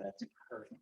That's perfect.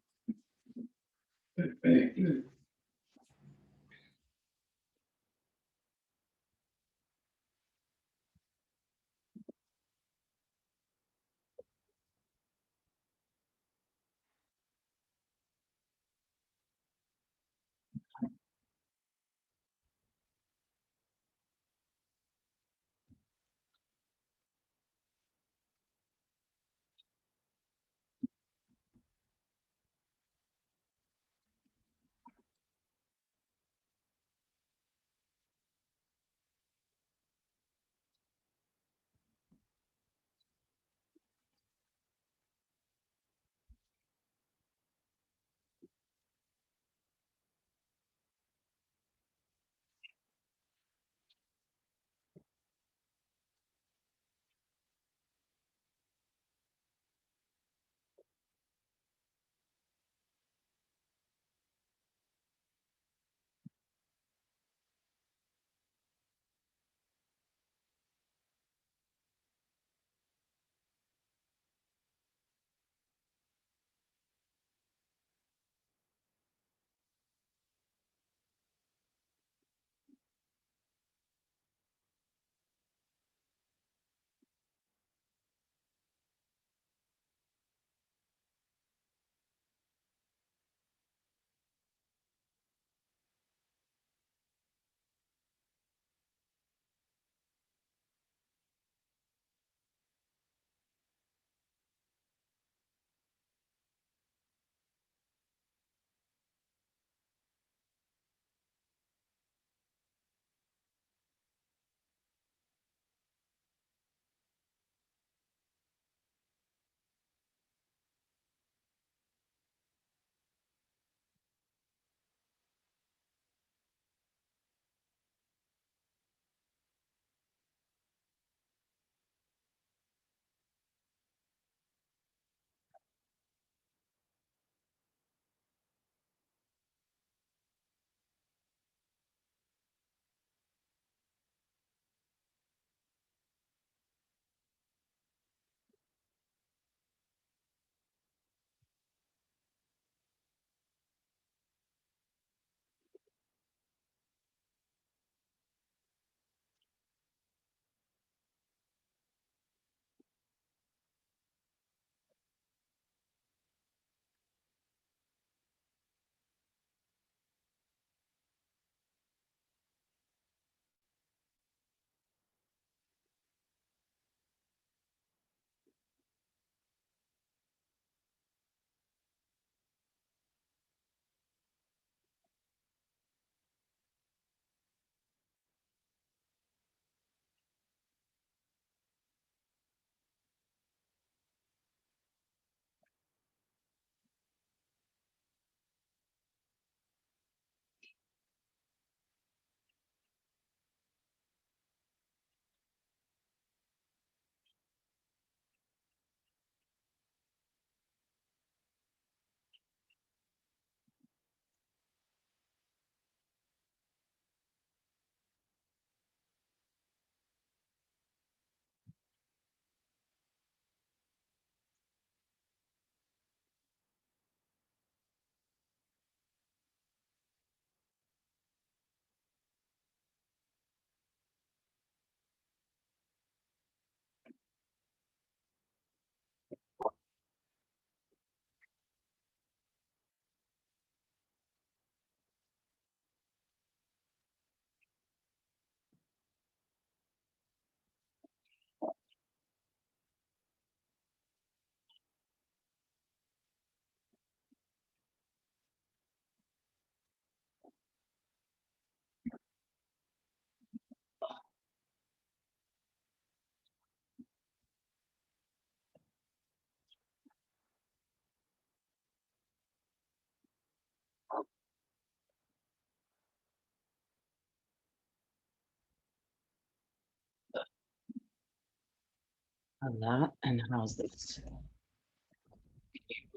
On that, and how's this?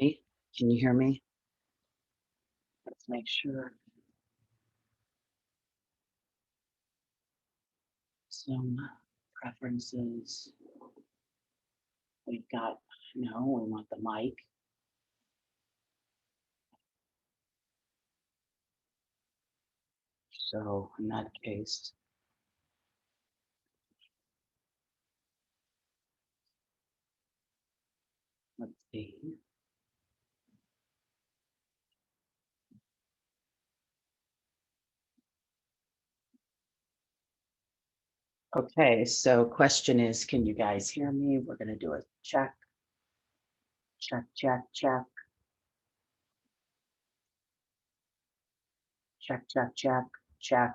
Me? Can you hear me? Let's make sure. Some preferences. We've got, no, we want the mic. So in that case, let's see. Okay, so question is, can you guys hear me? We're gonna do a check. Check, check, check. Check, check, check, check.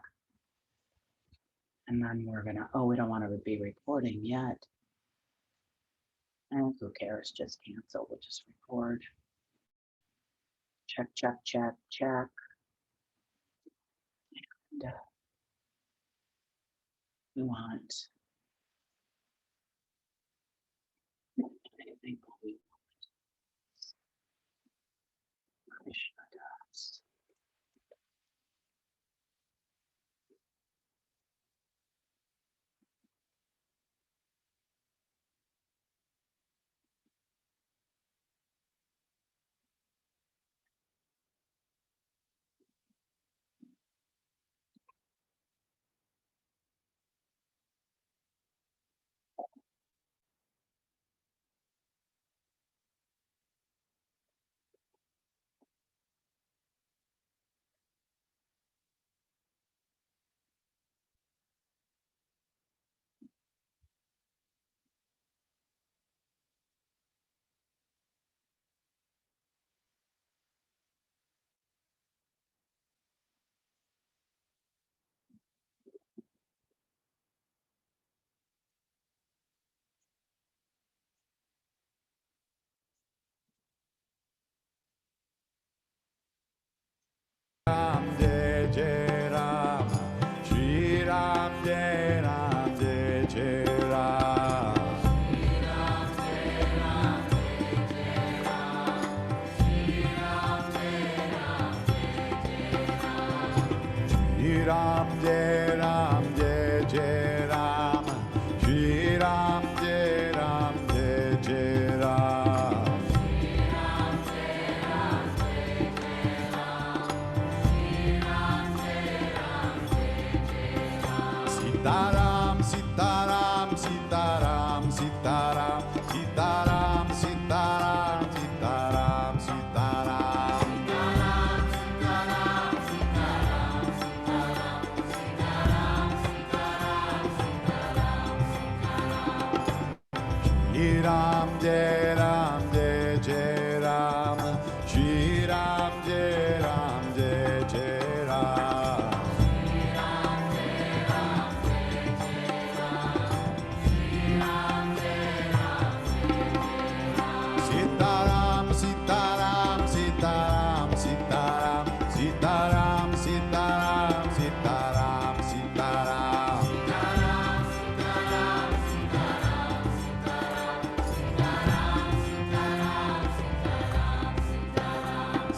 And then we're gonna, oh, we don't want to be recording yet. And who cares? Just cancel. We'll just record. Check, check, check, check. And we want anything we Krishna does. Ram Jai Jai Ram, Shri Ram Jai Ram Jai Jai Ram. Shri Ram Jai Ram Jai Jai Ram, Shri Ram Jai Ram Jai Jai Ram. Sitaram, Sitaram, Sitaram, Sitaram, Sitaram, Sitaram, Sitaram, Sitaram. Shri Ram Jai Ram Jai Jai Ram, Shri Ram Jai Ram Jai Jai Ram. Sitaram, Sitaram, Sitaram, Sitaram, Sitaram, Sitaram, Sitaram, Sitaram.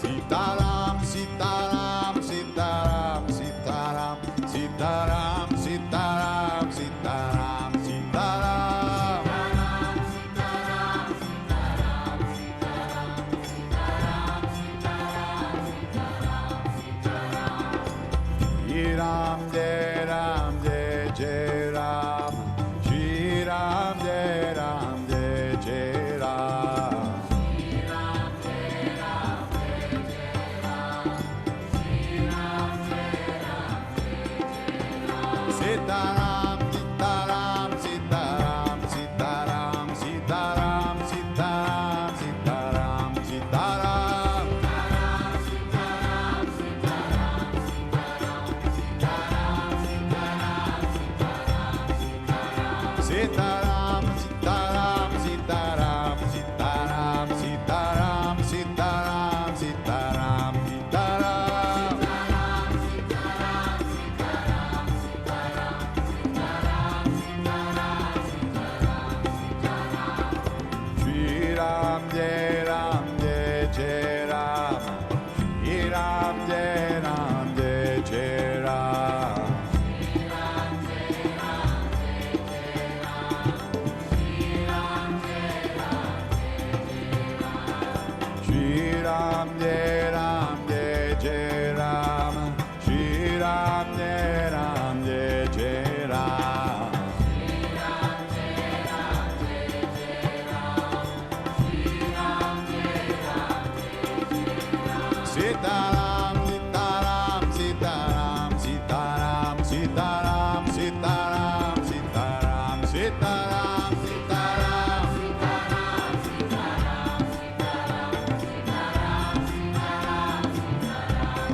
Sitaram, Sitaram, Sitaram, Sitaram, Sitaram, Sitaram, Sitaram, Sitaram. Shri Ram Jai Ram Jai Jai Ram, Shri Ram Jai Ram Jai Jai Ram. Sitaram, Sitaram, Sitaram, Sitaram, Sitaram, Sitaram, Sitaram, Sitaram. Sitaram, Sitaram, Sitaram, Sitaram, Sitaram, Sitaram, Sitaram, Sitaram. Shri Ram Jai Ram Jai Jai Ram, Shri Ram Jai Ram Jai Jai Ram. Shri Ram Jai Ram Jai Jai Ram, Shri Ram Jai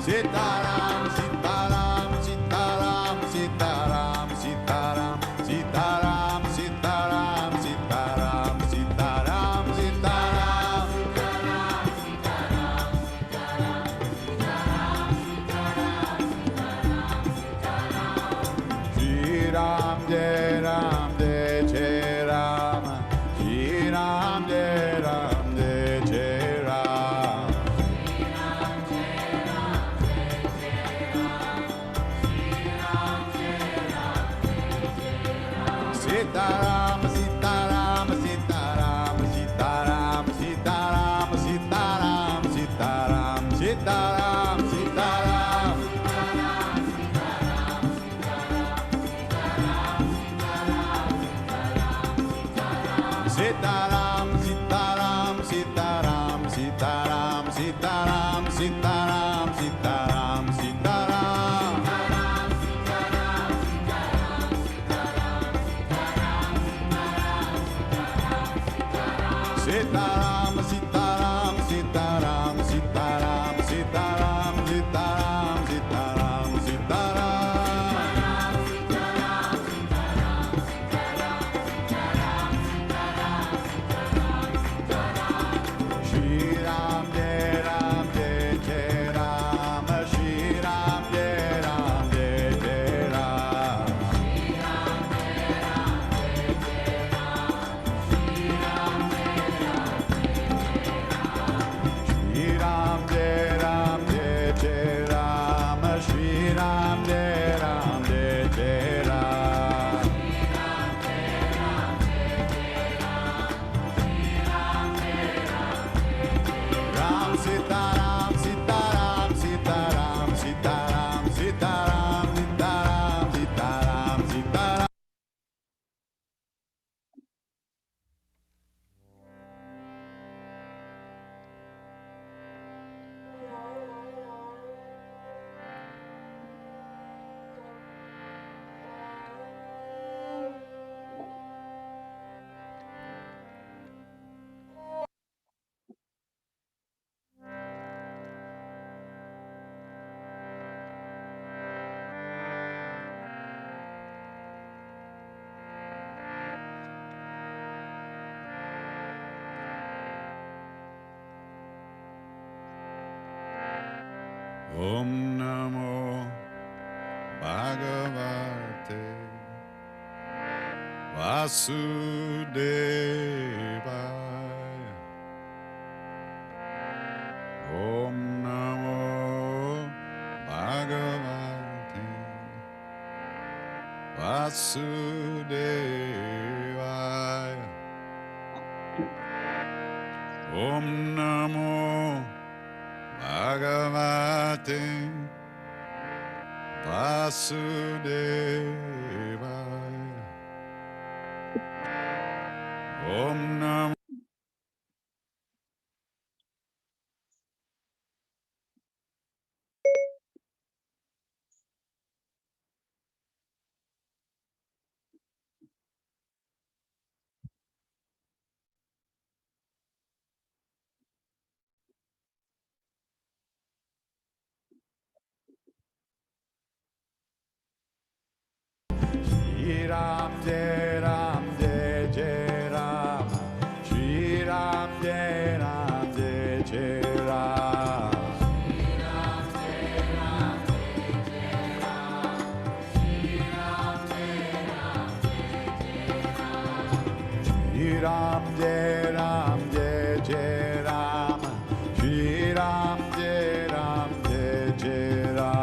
Sitaram, Sitaram, Sitaram, Sitaram, Sitaram, Sitaram, Sitaram, Sitaram, Sitaram, Sitaram. Shri Ram, Jai Ram, Jai Jai Ram, Shri Ram, Jai Ram, Jai Jai Ram. Sitaram, Sitaram, Sitaram, Sitaram, Sitaram, Sitaram, Sitaram, Sitaram, Sitaram. Sitaram, Sitaram, Sitaram, Sitaram, Sitaram, Sitaram, Sitaram, Sitaram. Sitaram, Sitaram, Sitaram, Sitaram, Sitaram, Sitaram, Sitaram, Sitaram. Shri Ram, Jai Ram, Jai Jai Ram, Shri Ram, Jai Ram, Jai Jai Ram. Shri Ram, Jai Ram, Jai Jai Ram, Shri Ram, Jai Ram, Jai Jai Ram. Ram, Sitaram, Sitaram, Sitaram, Sitaram, Sitaram, Sitaram, Sitaram, Sitaram. Om Namo Bhagavate Vasudevaya. Om Namo Bhagavate Vasudevaya. Om Namo Bhagavate Vasudevaya. Om Namo. Shri Ram, Jai Ram, Jai Jai Ram, Shri Ram, Jai Ram, Jai Jai Ram. Shri Ram, Jai Ram, Jai Jai Ram, Shri Ram, Jai Ram, Jai Jai Ram.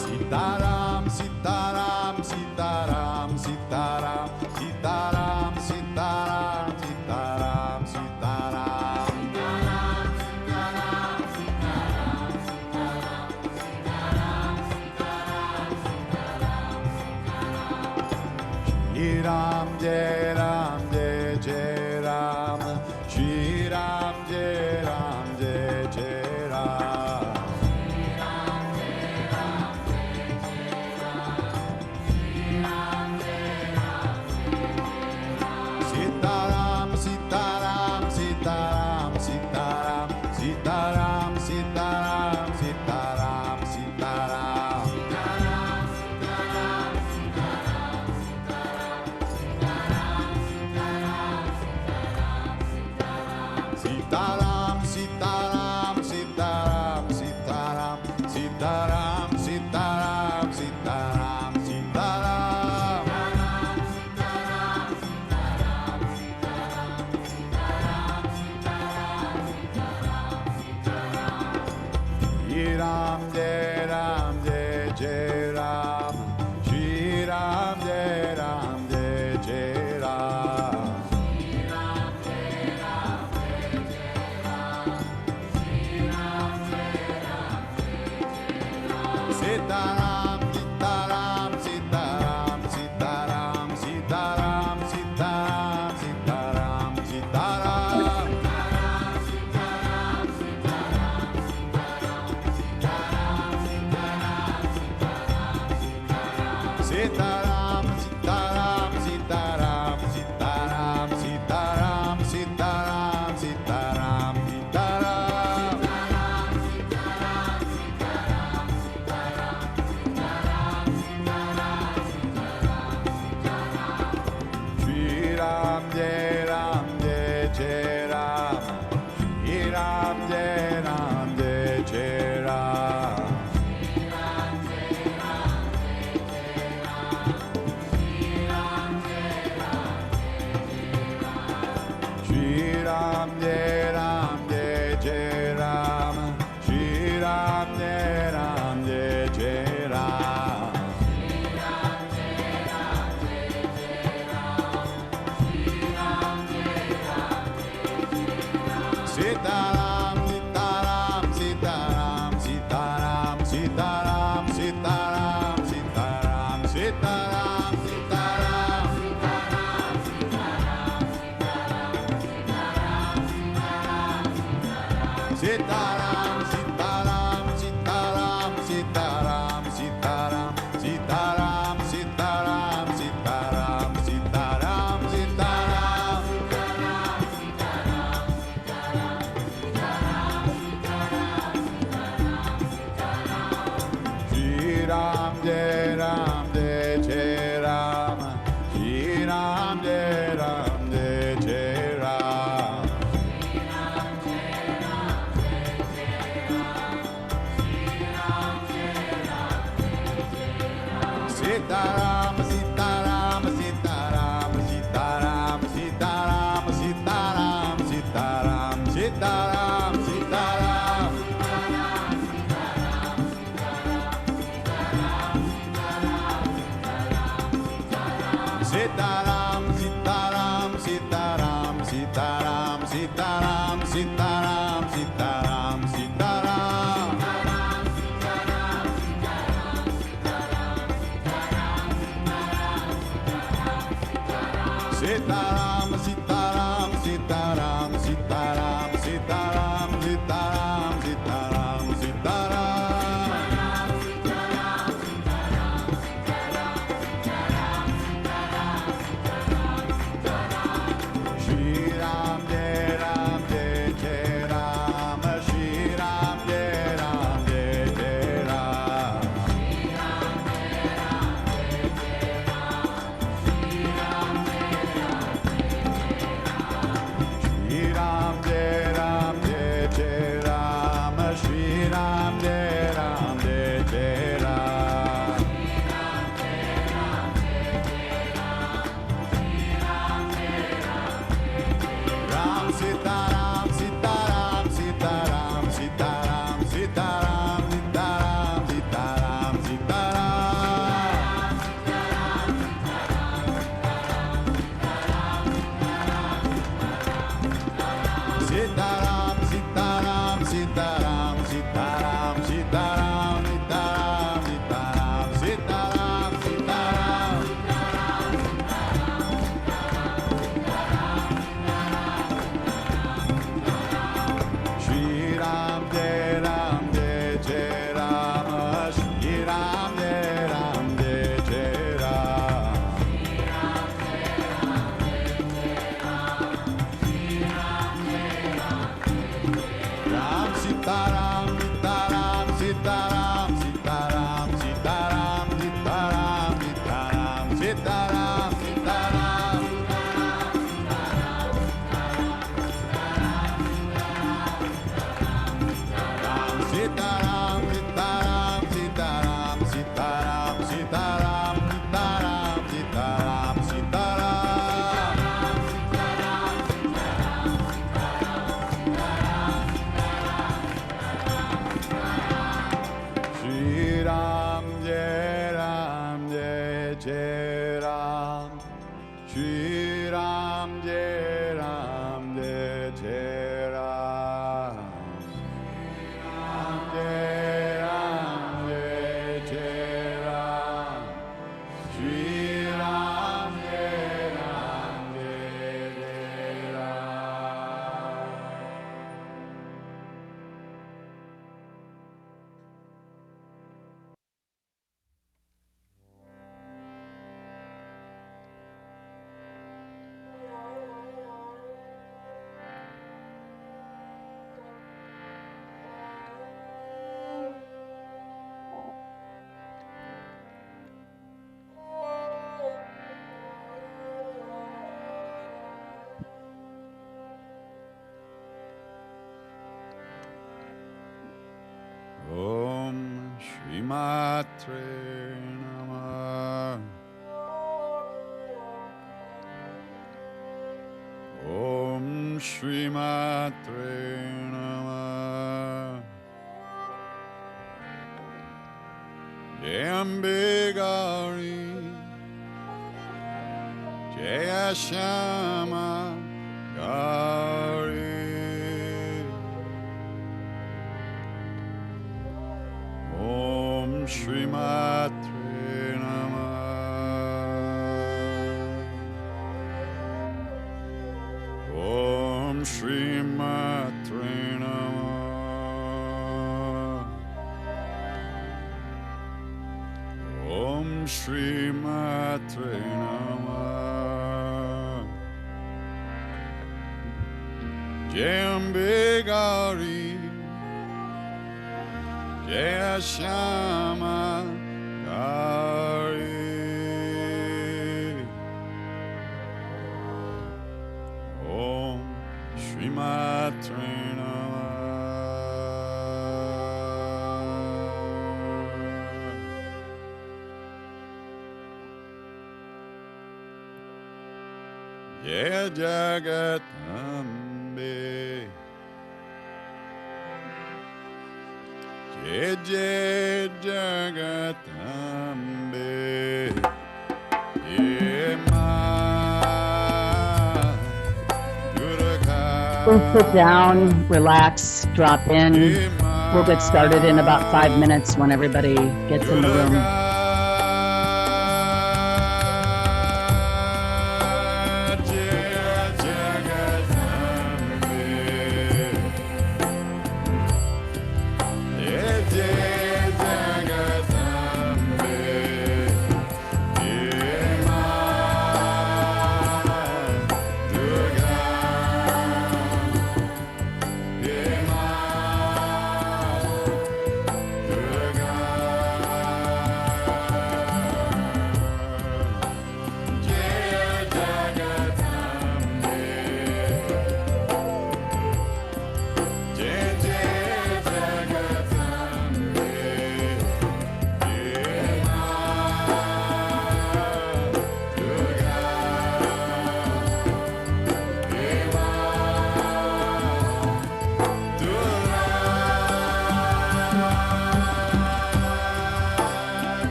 Sitaram, Sitaram, Sitaram, Sitaram, Sitaram, Sitaram, Sitaram, Sitaram. Shri Ram, Jai Ram, Jai Jai Ram, Shri Ram, Jai Ram, Jai Jai Ram. Sitaram, Sitaram, Sitaram, Sitaram, Sitaram, Sitaram, Sitaram, Sitaram. Shri Ram, Jai Ram, Jai Jai Ram. Shri Ram, Jai Ram, Jai Jai Ram. Shri Ram, Jai Ram, Jai Jai Ram. Shri Ram, Jai Ram, Jai Jai Ram. Sitaram, Sitaram, Sitaram, Sitaram, Sitaram, Sitaram, Sitaram, Sitaram, Sitaram. Sitaram, Sitaram, Sitaram, Sitaram, Sitaram, Sitaram, Sitaram, Sitaram, Sitaram, Sitaram. Shri Ram, Jai Ram, Jai Jai Ram. Shri Ram, Jai Ram, Jai Jai Ram. Sitaram, Sitaram, Sitaram, Sitaram, Sitaram, Sitaram, Sitaram, Sitaram, Sitaram. Sitaram, Sitaram, Sitaram, Sitaram, Sitaram, Sitaram, Sitaram, Sitaram. Sitaram, Sitaram, Sitaram, Sitaram, Sitaram, Sitaram, Sitaram, Sitaram. Shri Ram, Jai Ram, Jai Jai Ram. Shri Ram, Jai Ram, Jai Jai Ram. Shri Ram, Jai Ram, Jai Jai Ram. Shri Ram, Jai Ram, Jai Jai Ram. Ram, Sitaram, Sitaram, Sitaram, Sitaram, Sitaram, Sitaram, Sitaram, Sitaram. Sitaram, Sitaram, Sitaram, Sitaram, Sitaram, Sitaram, Sitaram, Sitaram, Sitaram. Shri Ram, Jai Ram, Jai Jai Ram. Shri Ram, Jai Ram, Jai Jai Ram. Ram, Sitaram, Sitaram, Sitaram, Sitaram, Sitaram, Sitaram, Sitaram, Sitaram, Sitaram. Ram, Sitaram, Sitaram, Sitaram, Sitaram, Sitaram, Sitaram, Sitaram, Sitaram. Shri Ram, Jai Ram, Jai Jai Ram. Shri Ram, Jai Ram, Jai Jai Ram. Ram, Jai Ram, Jai Jai Ram. Shri Ram, Jai Ram, Jai Jai Ram. Matre Namah. Om Shri Matre Namah. Jambe Gauri, Jaya Shama Gauri. Om Shri Matre Namah. Om Shri Matre Namah. Om Shri Matre Namah. Jambe Gauri, Jaya Shama Gauri. Om Shri Matre Namah. Jaya Jagat Ambe. Jai Jai Jagatambe, Jai Ma Durga. Please sit down, relax, drop in. We'll get started in about 5 minutes when everybody gets in the room.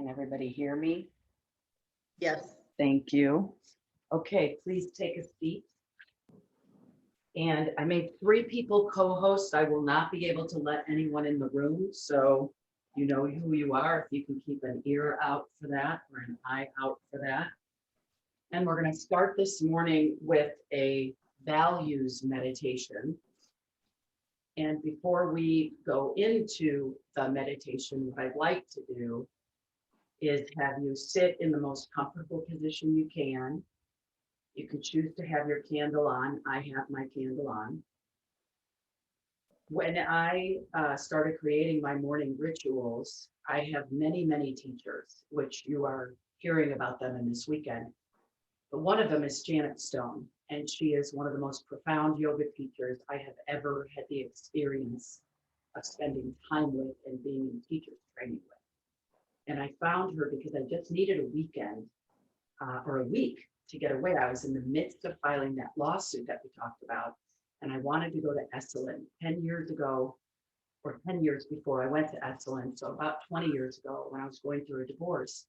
Can everybody hear me? Yes. Thank you. Okay, please take a seat. And I made 3 people co-hosts. I will not be able to let anyone in the room, so you know who you are. If you can keep an ear out for that or an eye out for that. And we're going to start this morning with a values meditation. And before we go into the meditation, what I'd like to do is have you sit in the most comfortable position you can. You could choose to have your candle on. I have my candle on. When I started creating my morning rituals, I have many, many teachers, which you are hearing about them in this weekend. But one of them is Janet Stone, and she is one of the most profound yoga teachers I have ever had the experience of spending time with and being in teachers training with. And I found her because I just needed a weekend or a week to get away. I was in the midst of filing that lawsuit that we talked about, and I wanted to go to Esalen 10 years ago, or 10 years before I went to Esalen. So about 20 years ago, when I was going through a divorce,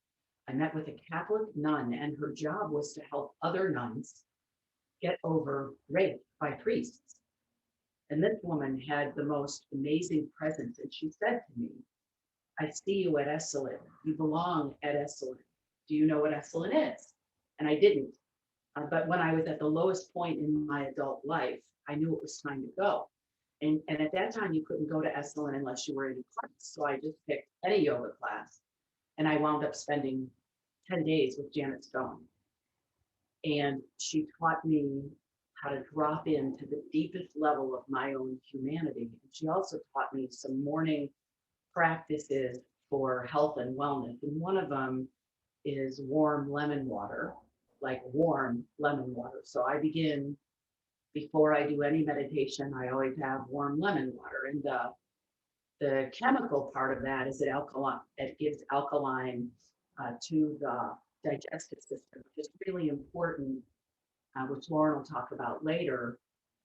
I met with a Catholic nun, and her job was to help other nuns get over rape by priests. And this woman had the most amazing presence, and she said to me, I see you at Esalen. You belong at Esalen. Do you know what Esalen is? And I didn't. But when I was at the lowest point in my adult life, I knew it was time to go. And at that time, you couldn't go to Esalen unless you were in a class. So I just picked any yoga class. And I wound up spending 10 days with Janet Stone. And she taught me how to drop into the deepest level of my own humanity. And she also taught me some morning practices for health and wellness. And one of them is warm lemon water, like warm lemon water. So I begin, before I do any meditation, I always have warm lemon water. And the chemical part of that is it gives alkaline to the digestive system, which is really important, which Lauren will talk about later,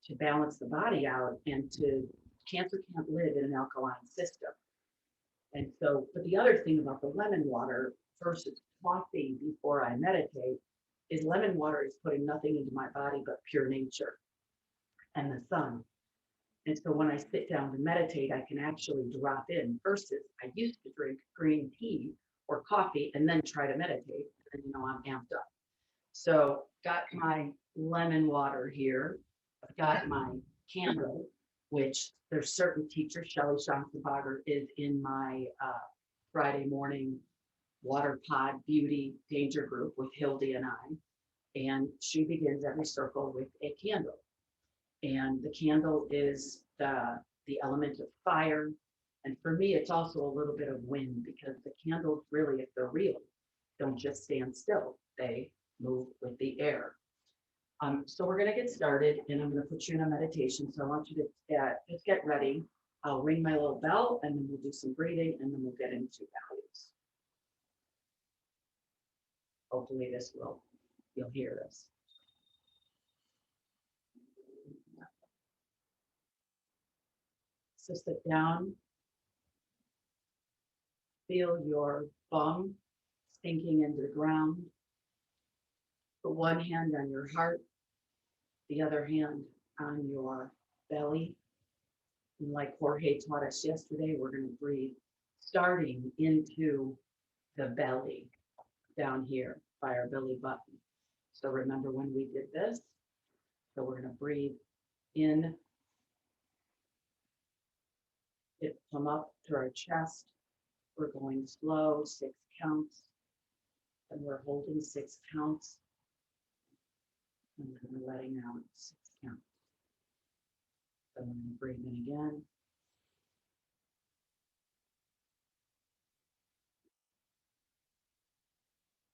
to balance the body out. And cancer can't live in an alkaline system. And so, but the other thing about the lemon water versus coffee before I meditate is lemon water is putting nothing into my body but pure nature and the sun. And so when I sit down to meditate, I can actually drop in versus I used to drink green tea or coffee and then try to meditate. And I'm amped up. So got my lemon water here. I've got my candle, which there's certain teachers, Shelley Shanthabagar is in my Friday morning water pod beauty danger group with Hildy and I. And she begins every circle with a candle. And the candle is the element of fire. And for me, it's also a little bit of wind, because the candles really, if they're real, don't just stand still. They move with the air. So we're going to get started, and I'm going to put you in a meditation. So I want you to just get ready. I'll ring my little bell, and then we'll do some breathing, and then we'll get into values. Hopefully you'll hear this. So sit down. Feel your bum sinking into the ground. Put one hand on your heart, the other hand on your belly. And like Jorge taught us yesterday, we're going to breathe starting into the belly down here by our belly button. So remember when we did this? So we're going to breathe in, it come up to our chest. We're going slow, 6 counts. And we're holding 6 counts. And then we're letting out 6 counts. So I'm going to breathe in again.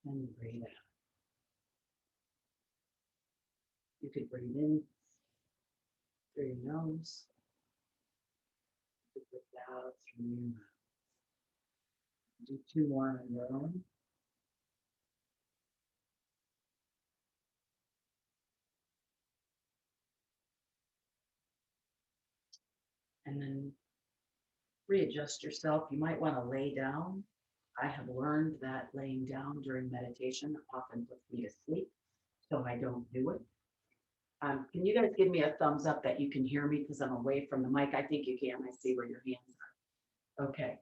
And breathe out. You could breathe in through your nose. You could breathe out through your mouth. Do 2 more on your own. And then readjust yourself. You might want to lay down I have learned that laying down during meditation often puts me to sleep, so I don't do it. Can you guys give me a thumbs up that you can hear me because I'm away from the mic? I think you can. I see where your hands are. Okay,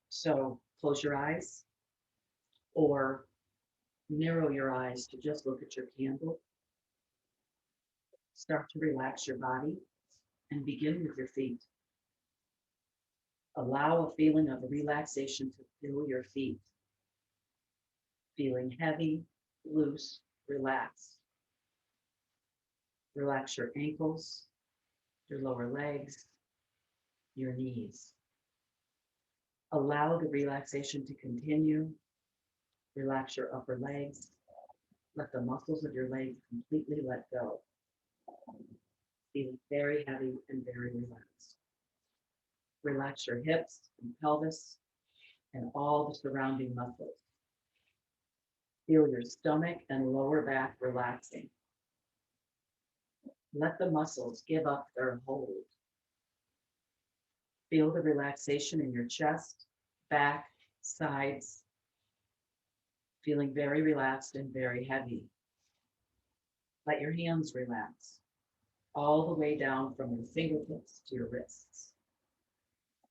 so close your eyes or narrow your eyes to just look at your candle. Start to relax your body and begin with your feet. Allow a feeling of relaxation to fill your feet. Feeling heavy, loose, relaxed. Relax your ankles, your lower legs, your knees. Allow the relaxation to continue. Relax your upper legs. Let the muscles of your legs completely let go. Feeling very heavy and very relaxed. Relax your hips and pelvis and all the surrounding muscles. Feel your stomach and lower back relaxing. Let the muscles give up their hold. Feel the relaxation in your chest, back, sides, feeling very relaxed and very heavy. Let your hands relax all the way down from your fingertips to your wrists.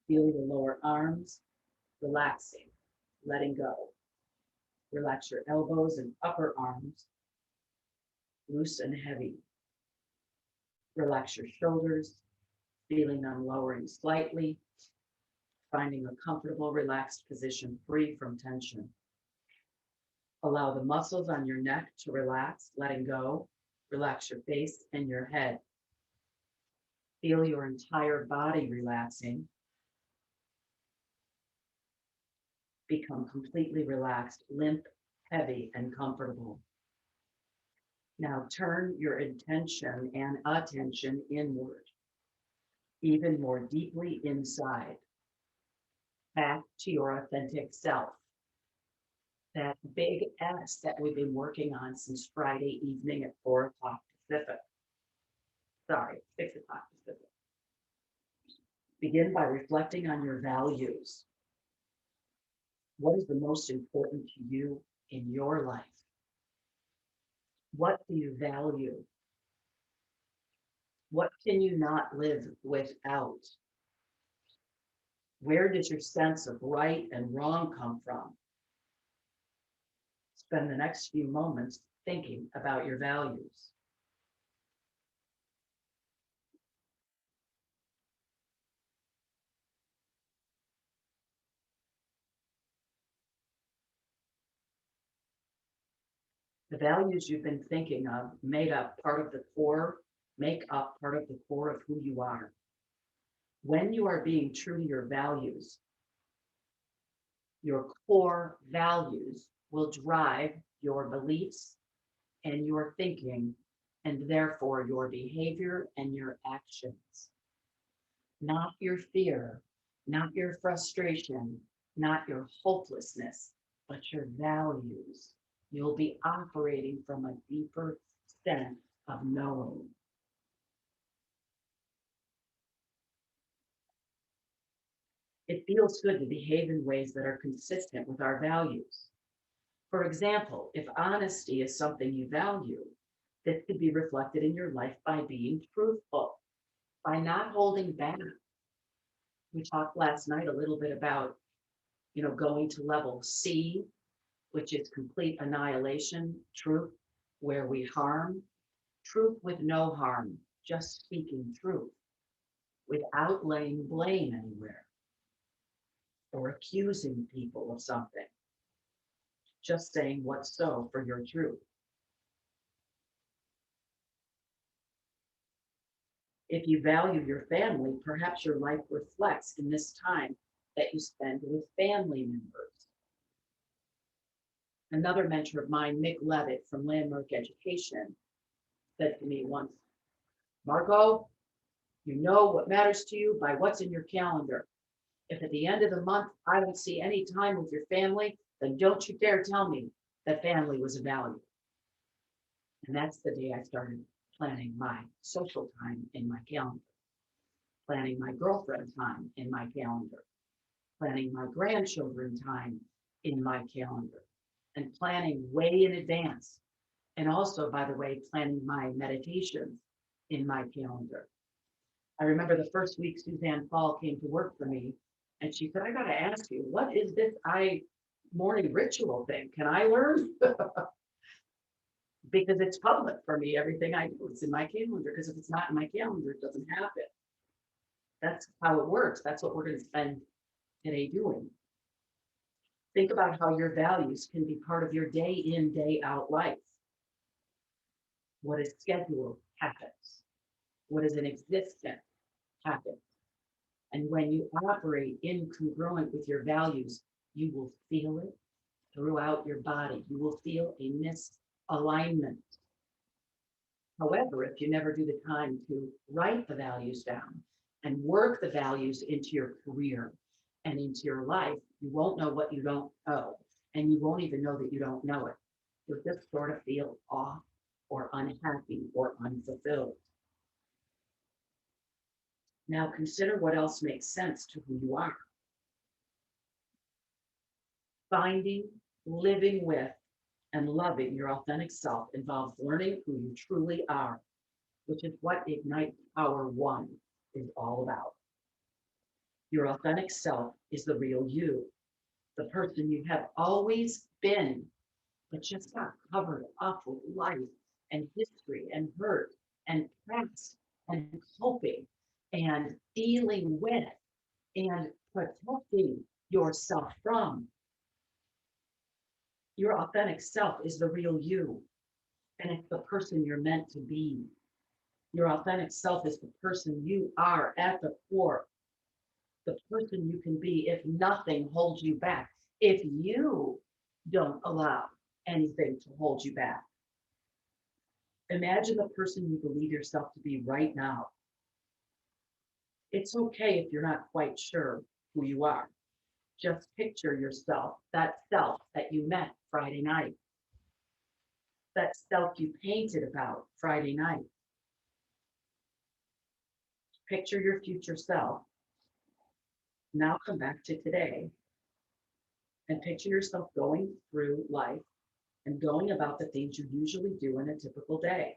Feel your lower arms relaxing, letting go. Relax your elbows and upper arms, loose and heavy. Relax your shoulders, feeling them lowering slightly, finding a comfortable, relaxed position free from tension. Allow the muscles on your neck to relax, letting go. Relax your face and your head. Feel your entire body relaxing. Become completely relaxed, limp, heavy, and comfortable. Now turn your intention and attention inward, even more deeply inside, back to your authentic self. That big S that we've been working on since Friday evening at 4 o'clock Pacific. Sorry, 6 o'clock Pacific. Begin by reflecting on your values. What is the most important to you in your life? What do you value? What can you not live without? Where does your sense of right and wrong come from? Spend the next few moments thinking about your values. The values you've been thinking of make up part of the core of who you are. When you are being true to your values, your core values will drive your beliefs and your thinking, and therefore your behavior and your actions. Not your fear, not your frustration, not your hopelessness, but your values. You'll be operating from a deeper sense of knowing. It feels good to behave in ways that are consistent with our values. For example, if honesty is something you value, this could be reflected in your life by being truthful, by not holding back. We talked last night a little bit about, going to level C, which is complete annihilation, truth, where we harm, truth with no harm, just speaking truth, without laying blame anywhere or accusing people of something, just saying what's so for your truth. If you value your family, perhaps your life reflects in this time that you spend with family members. Another mentor of mine, Mick Levitt from Landmark Education, said to me once, Margot, you know what matters to you by what's in your calendar. If at the end of the month I don't see any time with your family, then don't you dare tell me that family was a value. And that's the day I started planning my social time in my calendar, planning my girlfriend time in my calendar, planning my grandchildren time in my calendar and planning way in advance. And also, by the way, planning my meditations in my calendar. I remember the first week Suzanne Paul came to work for me, and she said, I got to ask you, what is this morning ritual thing? Can I learn? Because it's public for me. Everything I do, it's in my calendar. Because if it's not in my calendar, it doesn't happen. That's how it works. That's what we're going to spend today doing. Think about how your values can be part of your day in, day out life. What is scheduled happens. What is an existent happens. And when you operate incongruent with your values, you will feel it throughout your body. You will feel a misalignment. However, if you never do the time to write the values down and work the values into your career and into your life, you won't know what you don't know. And you won't even know that you don't know it. You'll just sort of feel off or unhappy or unfulfilled. Now consider what else makes sense to who you are. Finding, living with, and loving your authentic self involves learning who you truly are, which is what Ignite Power One is all about. Your authentic self is the real you, the person you have always been, but just got covered up with life and history and hurt and past and coping and dealing with and protecting yourself from. Your authentic self is the real you, and it's the person you're meant to be. Your authentic self is the person you are at the core, the person you can be if nothing holds you back, if you don't allow anything to hold you back. Imagine the person you believe yourself to be right now. It's okay if you're not quite sure who you are. Just picture yourself, that self that you met Friday night, that self you painted about Friday night. Picture your future self. Now come back to today and picture yourself going through life and going about the things you usually do in a typical day.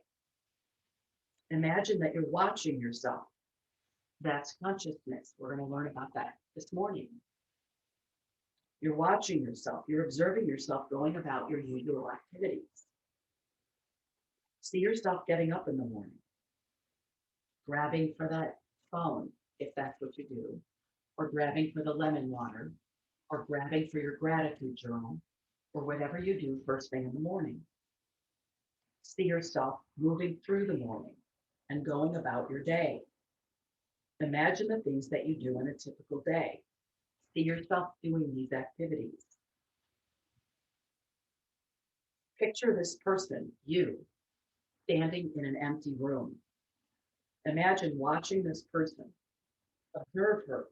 Imagine that you're watching yourself. That's consciousness. We're going to learn about that this morning. You're watching yourself. You're observing yourself going about your usual activities. See yourself getting up in the morning, grabbing for that phone, if that's what you do, or grabbing for the lemon water, or grabbing for your gratitude journal, or whatever you do first thing in the morning. See yourself moving through the morning and going about your day. Imagine the things that you do in a typical day. See yourself doing these activities. Picture this person, you, standing in an empty room. Imagine watching this person. Observe her.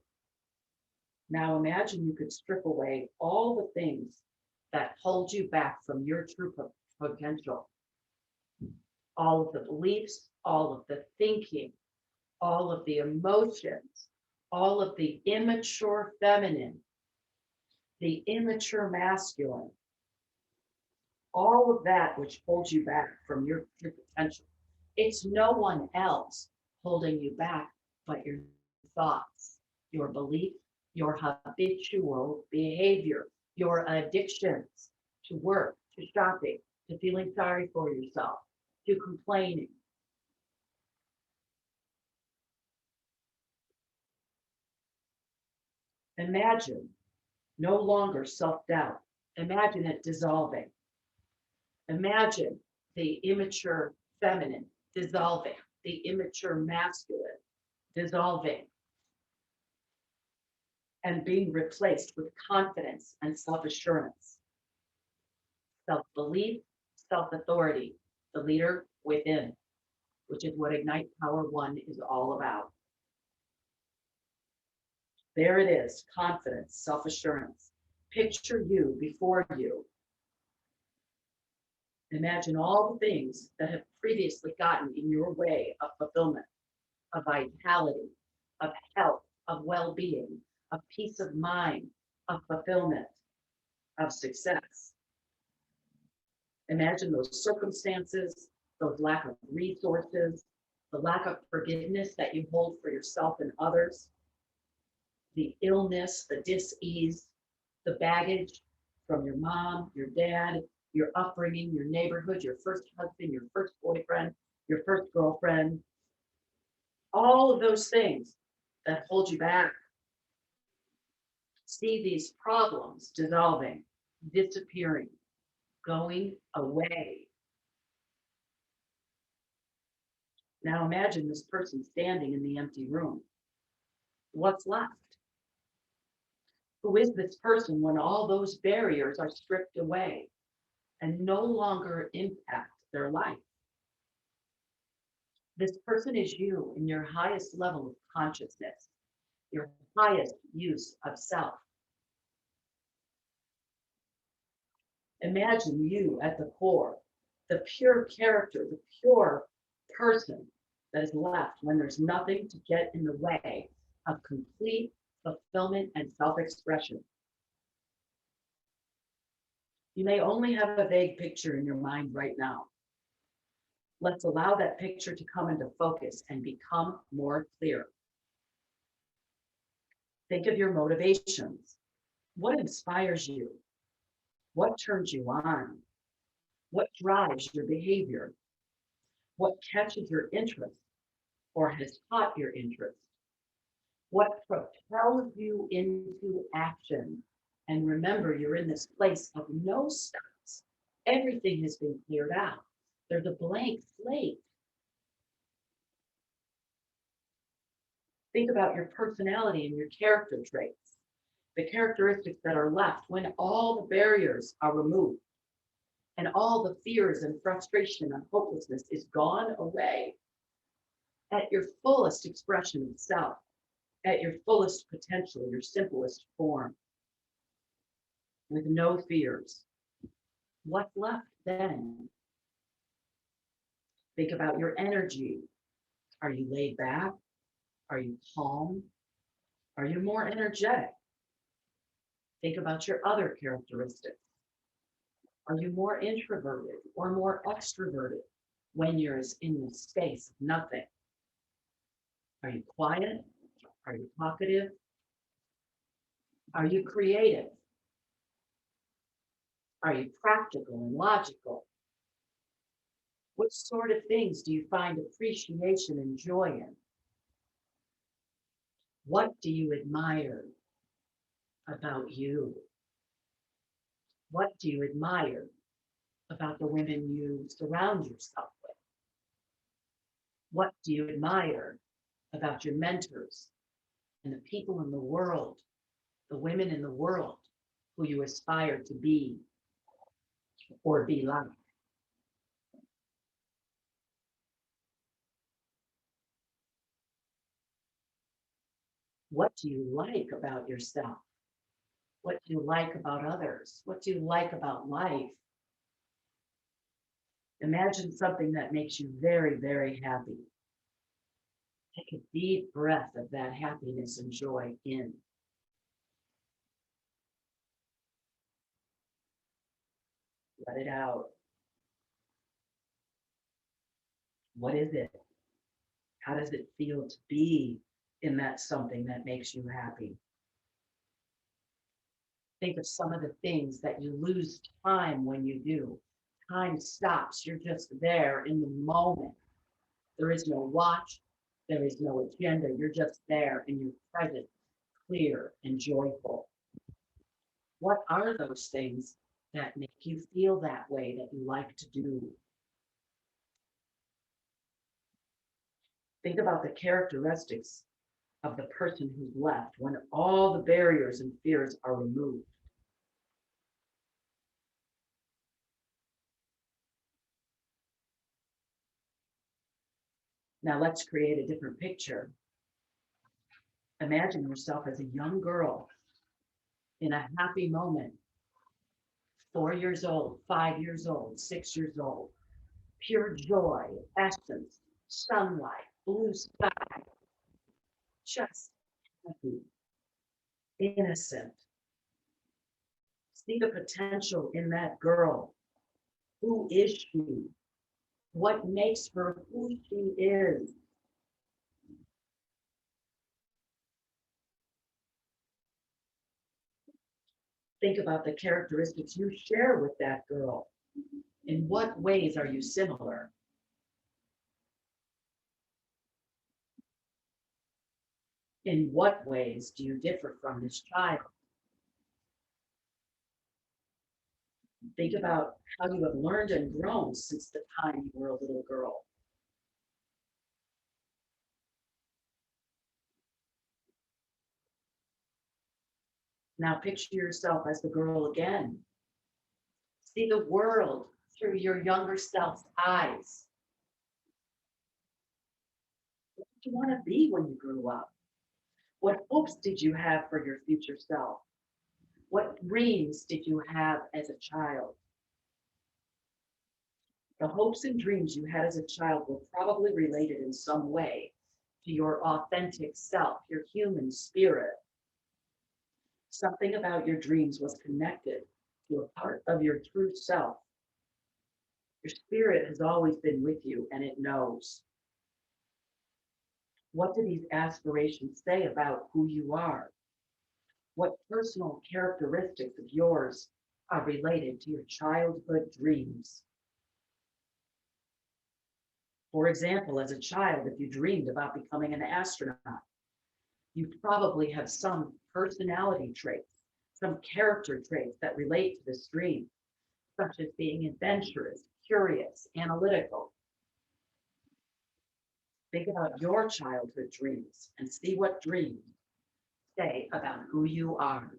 Now imagine you could strip away all the things that hold you back from your true potential. All of the beliefs, all of the thinking, all of the emotions, all of the immature feminine, the immature masculine, all of that which holds you back from your true potential. It's no one else holding you back but your thoughts, your belief, your habitual behavior, your addictions to work, to shopping, to feeling sorry for yourself, to complaining. Imagine no longer self-doubt. Imagine it dissolving. Imagine the immature feminine dissolving, the immature masculine dissolving, and being replaced with confidence and self-assurance, self-belief, self-authority, the leader within, which is what Ignite Power One is all about. There it is, confidence, self-assurance. Picture you before you. Imagine all the things that have previously gotten in your way of fulfillment, of vitality, of health, of well-being, of peace of mind, of fulfillment. of success. Imagine those circumstances, those lack of resources, the lack of forgiveness that you hold for yourself and others, the illness, the dis-ease, the baggage from your mom, your dad, your upbringing, your neighborhood, your first husband, your first boyfriend, your first girlfriend, all of those things that hold you back. See these problems dissolving, disappearing, going away. Now imagine this person standing in the empty room. What's left? Who is this person when all those barriers are stripped away and no longer impact their life? This person is you in your highest level of consciousness, your highest use of self. Imagine you at the core, the pure character, the pure person that is left when there's nothing to get in the way of complete fulfillment and self-expression. You may only have a vague picture in your mind right now. Let's allow that picture to come into focus and become more clear. Think of your motivations. What inspires you? What turns you on? What drives your behavior? What catches your interest or has caught your interest? What propels you into action? And remember, you're in this place of no stops. Everything has been cleared out. There's a blank slate. Think about your personality and your character traits, the characteristics that are left when all the barriers are removed and all the fears and frustration and hopelessness is gone away. At your fullest expression of self, at your fullest potential, your simplest form, with no fears. What's left then? Think about your energy. Are you laid back? Are you calm? Are you more energetic? Think about your other characteristics. Are you more introverted or more extroverted when you're in the space of nothing? Are you quiet? Are you talkative? Are you creative? Are you practical and logical? What sort of things do you find appreciation and joy in? What do you admire about you? What do you admire about the women you surround yourself with? What do you admire about your mentors and the people in the world, the women in the world who you aspire to be or be like? What do you like about yourself? What do you like about others? What do you like about life? Imagine something that makes you very, very happy. Take a deep breath of that happiness and joy in. Let it out. What is it? How does it feel to be in that something that makes you happy? Think of some of the things that you lose time when you do. Time stops. You're just there in the moment. There is no watch. There is no agenda. You're just there and you're present, clear, and joyful. What are those things that make you feel that way, that you like to do? Think about the characteristics of the person who's left when all the barriers and fears are removed. Now let's create a different picture. Imagine yourself as a young girl in a happy moment, 4 years old, 5 years old, 6 years old, pure joy, essence, sunlight, blue sky, just happy, innocent, See the potential in that girl. Who is she? What makes her who she is? Think about the characteristics you share with that girl. In what ways are you similar? In what ways do you differ from this child? Think about how you have learned and grown since the time you were a little girl. Now picture yourself as the girl again. See the world through your younger self's eyes. What did you want to be when you grew up? What hopes did you have for your future self? What dreams did you have as a child? The hopes and dreams you had as a child were probably related in some way to your authentic self, your human spirit. Something about your dreams was connected to a part of your true self. Your spirit has always been with you and it knows. What do these aspirations say about who you are? What personal characteristics of yours are related to your childhood dreams? For example, as a child, if you dreamed about becoming an astronaut, you probably have some personality traits, some character traits that relate to this dream, such as being adventurous, curious, analytical. Think about your childhood dreams and see what dreams say about who you are.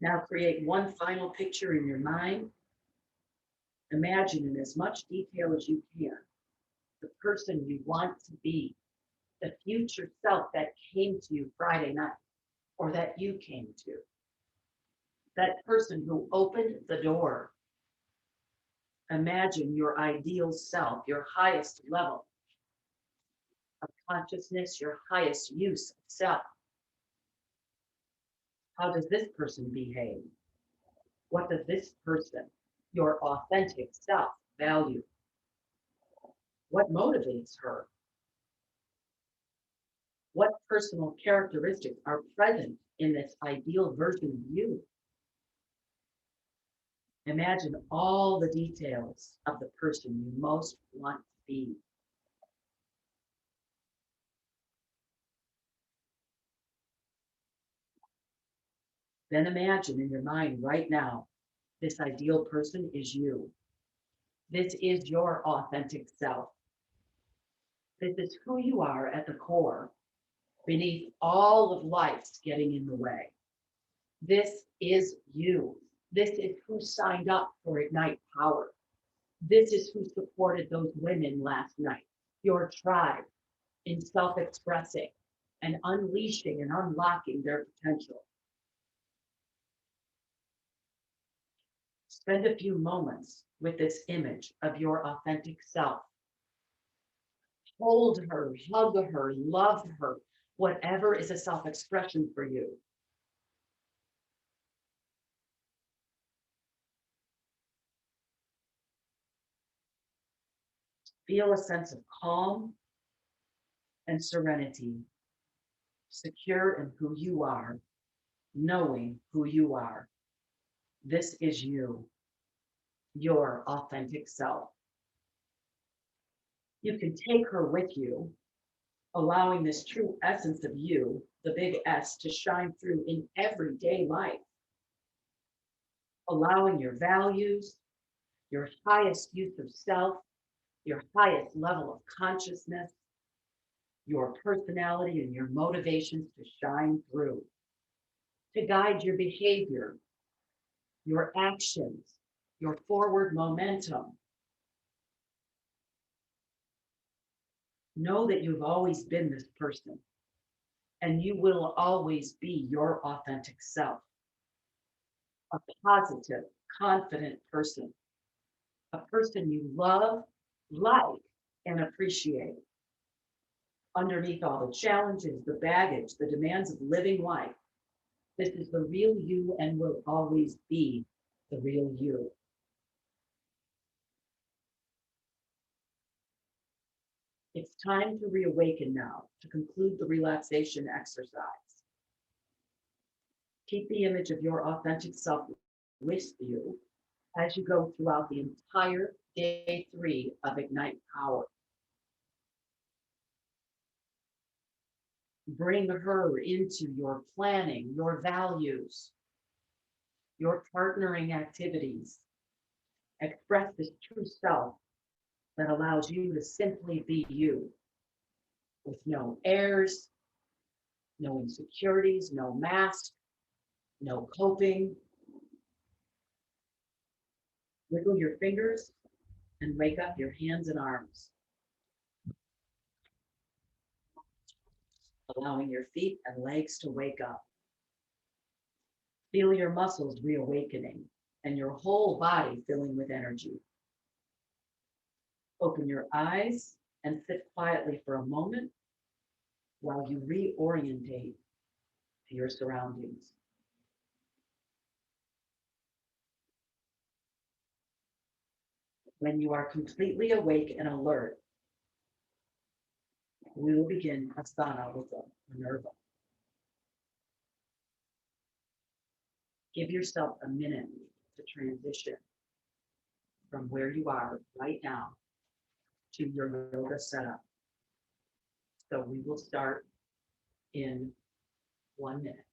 Now create one final picture in your mind. Imagine in as much detail as you can the person you want to be, the future self that came to you Friday night or that you came to, that person who opened the door. Imagine your ideal self, your highest level of consciousness, your highest use of self. How does this person behave? What does this person, your authentic self, value? What motivates her? What personal characteristics are present in this ideal version of you? Imagine all the details of the person you most want to be. Then imagine in your mind right now, this ideal person is you. This is your authentic self. This is who you are at the core, beneath all of life's getting in the way. This is you. This is who signed up for Ignite Power. This is who supported those women last night, your tribe, in self-expressing and unleashing and unlocking their potential. Spend a few moments with this image of your authentic self. Hold her, hug her, love her, whatever is a self-expression for you. Feel a sense of calm and serenity, secure in who you are, knowing who you are. This is you, your authentic self. You can take her with you, allowing this true essence of you, the big S, to shine through in everyday life, allowing your values, your highest use of self, your highest level of consciousness, your personality and your motivations to shine through, to guide your behavior, your actions, your forward momentum. Know that you've always been this person, and you will always be your authentic self, a positive, confident person, a person you love, like, and appreciate. Underneath all the challenges, the baggage, the demands of living life, this is the real you and will always be the real you. It's time to reawaken now, to conclude the relaxation exercise. Keep the image of your authentic self with you as you go throughout the entire day 3 of Ignite Power. Bring her into your planning, your values, your partnering activities. Express this true self that allows you to simply be you with no airs, no insecurities, no mask, no coping. Wiggle your fingers and wake up your hands and arms, allowing your feet and legs to wake up. Feel your muscles reawakening and your whole body filling with energy. Open your eyes and sit quietly for a moment while you reorientate to your surroundings. When you are completely awake and alert, we will begin Asana with Minerva. Give yourself a minute to transition from where you are right now to your yoga setup. So we will start in 1 minute.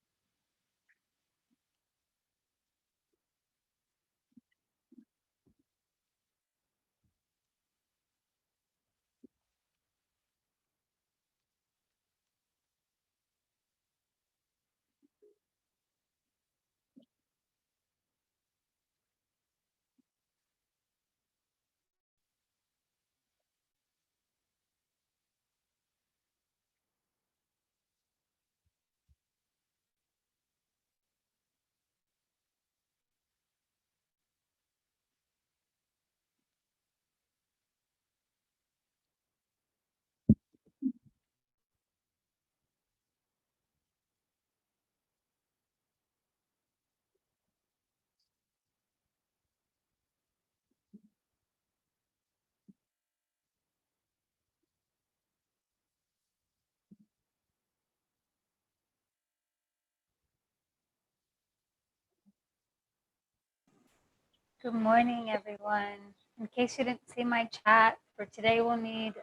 Good morning, everyone. In case you didn't see my chat, for today we'll need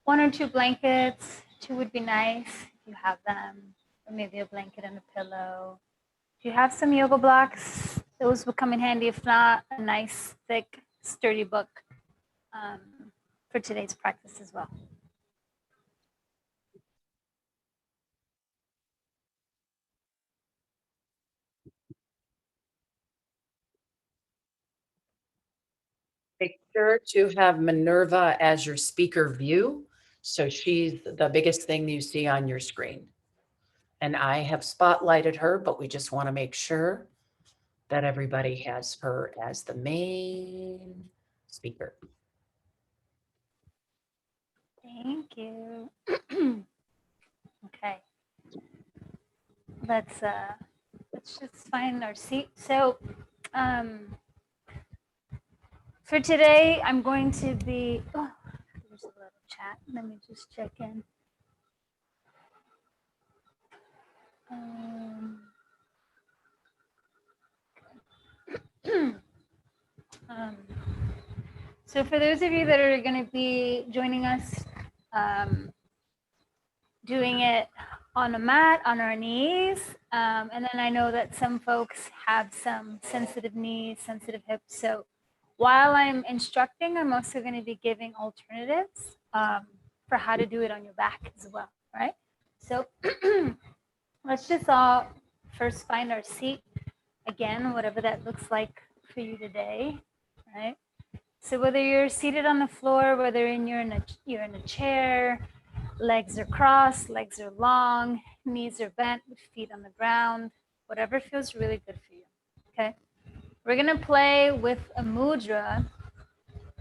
1 or 2 blankets. 2 would be nice if you have them, or maybe a blanket and a pillow. If you have some yoga blocks, those will come in handy. If not, a nice, thick, sturdy book for today's practice as well. Make sure to have Minerva as your speaker view. So she's the biggest thing you see on your screen. And I have spotlighted her, but we just want to make sure that everybody has her as the main speaker. Thank you. Okay. Let's just find our seat. So for today, I'm going to be, oh, there's a little chat. Let me just check in. So for those of you that are going to be joining us, doing it on a mat, on our knees. And then I know that some folks have some sensitive knees, sensitive hips. So while I'm instructing, I'm also going to be giving alternatives for how to do it on your back as well, right? So let's just all first find our seat again, whatever that looks like for you today, right? So whether you're seated on the floor, whether you're in a chair, legs are crossed, legs are long, knees are bent, feet on the ground, whatever feels really good for you, okay? We're gonna play with a mudra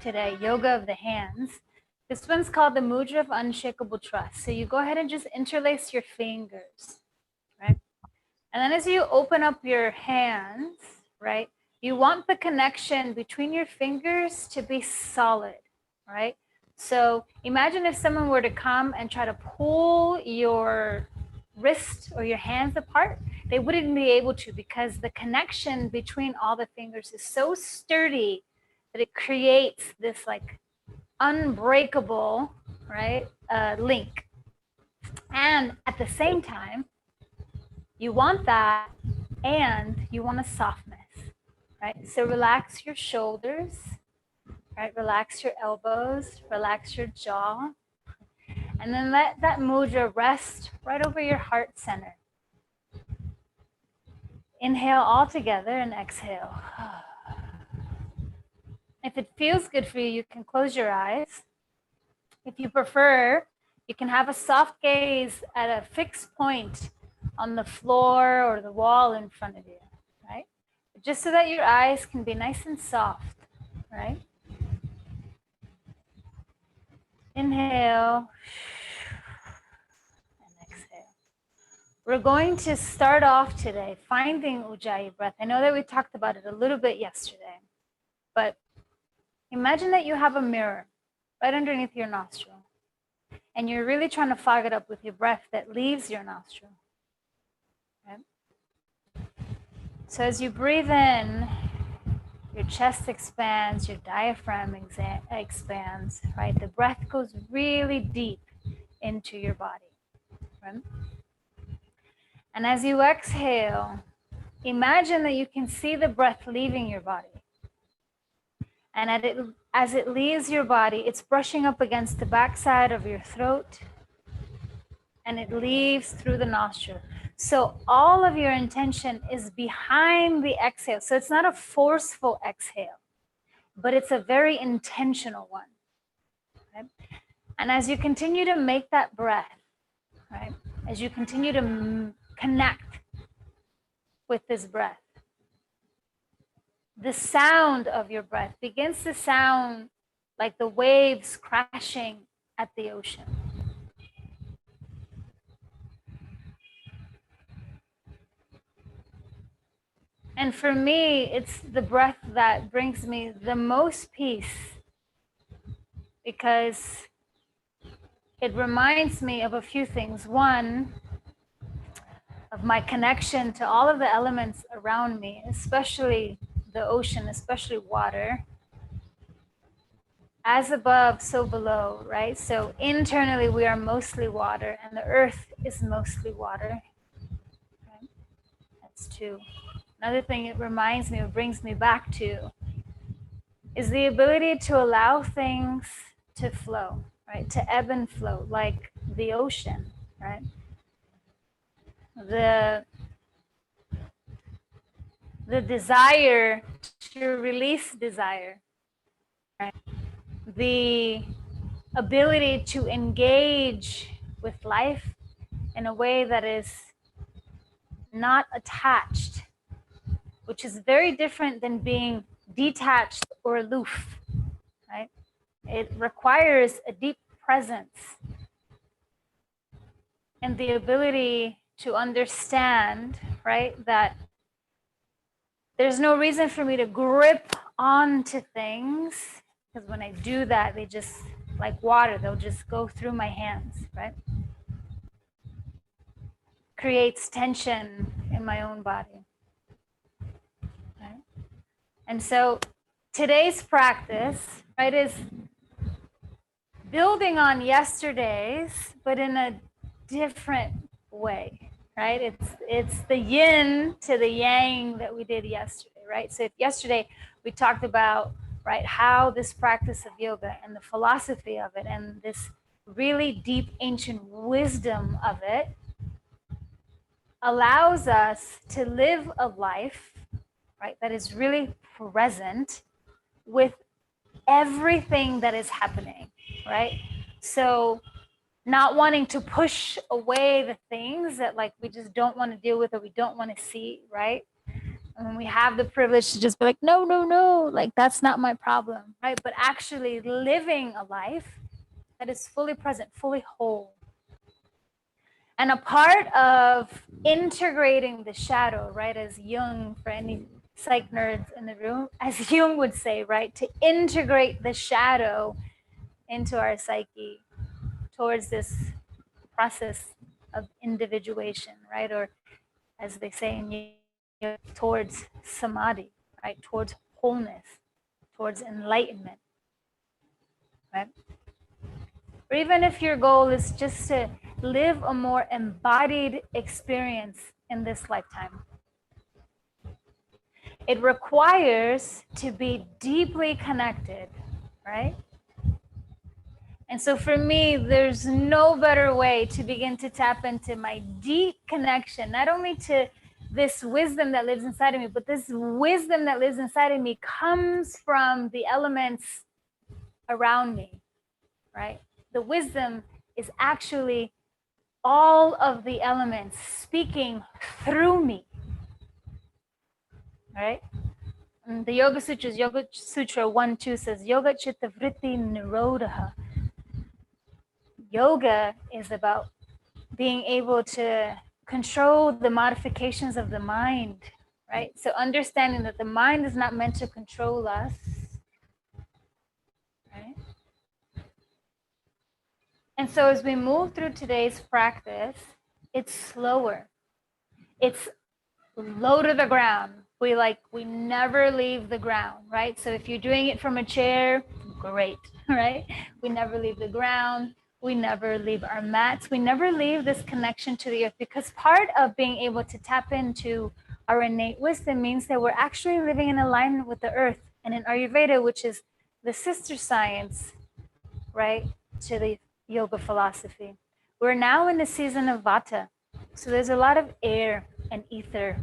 today, yoga of the hands. This one's called the Mudra of Unshakable Trust. So you go ahead and just interlace your fingers, right? And then as you open up your hands, right, you want the connection between your fingers to be solid, right? So imagine if someone were to come and try to pull your wrist or your hands apart, they wouldn't be able to, because the connection between all the fingers is so sturdy that it creates this like unbreakable, right, link. And at the same time, you want that, and you want a softness, right? So relax your shoulders, right? Relax your elbows, relax your jaw, and then let that mudra rest right over your heart center. Inhale all together and exhale. If it feels good for you, you can close your eyes. If you prefer, you can have a soft gaze at a fixed point on the floor or the wall in front of you, right? Just so that your eyes can be nice and soft, right? Inhale and exhale. We're going to start off today finding Ujjayi breath. I know that we talked about it a little bit yesterday, but imagine that you have a mirror right underneath your nostril, and you're really trying to fog it up with your breath that leaves your nostril. Right? So as you breathe in, your chest expands, your diaphragm expands, right? The breath goes really deep into your body, right? And as you exhale, imagine that you can see the breath leaving your body. And as it leaves your body, it's brushing up against the backside of your throat, and it leaves through the nostril. So all of your intention is behind the exhale. So it's not a forceful exhale, but it's a very intentional one. Right? And as you continue to make that breath, right? As you continue to connect with this breath, the sound of your breath begins to sound like the waves crashing at the ocean. And for me, it's the breath that brings me the most peace, because it reminds me of a few things. One, of my connection to all of the elements around me, especially the ocean, especially water. As above, so below, right? So internally, we are mostly water, and the earth is mostly water. Right? That's two. Another thing it reminds me, or brings me back to, is the ability to allow things to flow, right? To ebb and flow, like the ocean, right? The desire to release desire, right? The ability to engage with life in a way that is not attached, which is very different than being detached or aloof, right? It requires a deep presence and the ability to understand, right, that there's no reason for me to grip onto things, because when I do that, they just, like water, they'll just go through my hands, right? Creates tension in my own body. Right? And so today's practice, right, is building on yesterday's, but in a different way, right? It's the yin to the yang that we did yesterday, right? So if yesterday we talked about, right, how this practice of yoga and the philosophy of it and this really deep ancient wisdom of it allows us to live a life, right, that is really present with everything that is happening, right? So not wanting to push away the things that like we just don't want to deal with or we don't want to see, right? And when we have the privilege to just be like, no, like that's not my problem, right? But actually living a life that is fully present, fully whole. And a part of integrating the shadow, right, as Jung, for any psych nerds in the room, as Jung would say, right, to integrate the shadow into our psyche towards this process of individuation, right, or as they say in yoga, towards samadhi, right, towards wholeness, towards enlightenment, right? Or even if your goal is just to live a more embodied experience in this lifetime, it requires to be deeply connected, right? And so for me, there's no better way to begin to tap into my deep connection, not only to this wisdom that lives inside of me, but this wisdom that lives inside of me comes from the elements around me, right? The wisdom is actually all of the elements speaking through me, right? And the Yoga Sutras, Yoga Sutra 1-2 says, Yoga Chitta Vritti Nirodha. Yoga is about being able to control the modifications of the mind, right? So understanding that the mind is not meant to control us, right? And so as we move through today's practice, it's slower. It's low to the ground. We never leave the ground, right? So if you're doing it from a chair, great, right? We never leave the ground. We never leave our mats. We never leave this connection to the earth, because part of being able to tap into our innate wisdom means that we're actually living in alignment with the earth. And in Ayurveda, which is the sister science, right, to the yoga philosophy, we're now in the season of Vata. So there's a lot of air and ether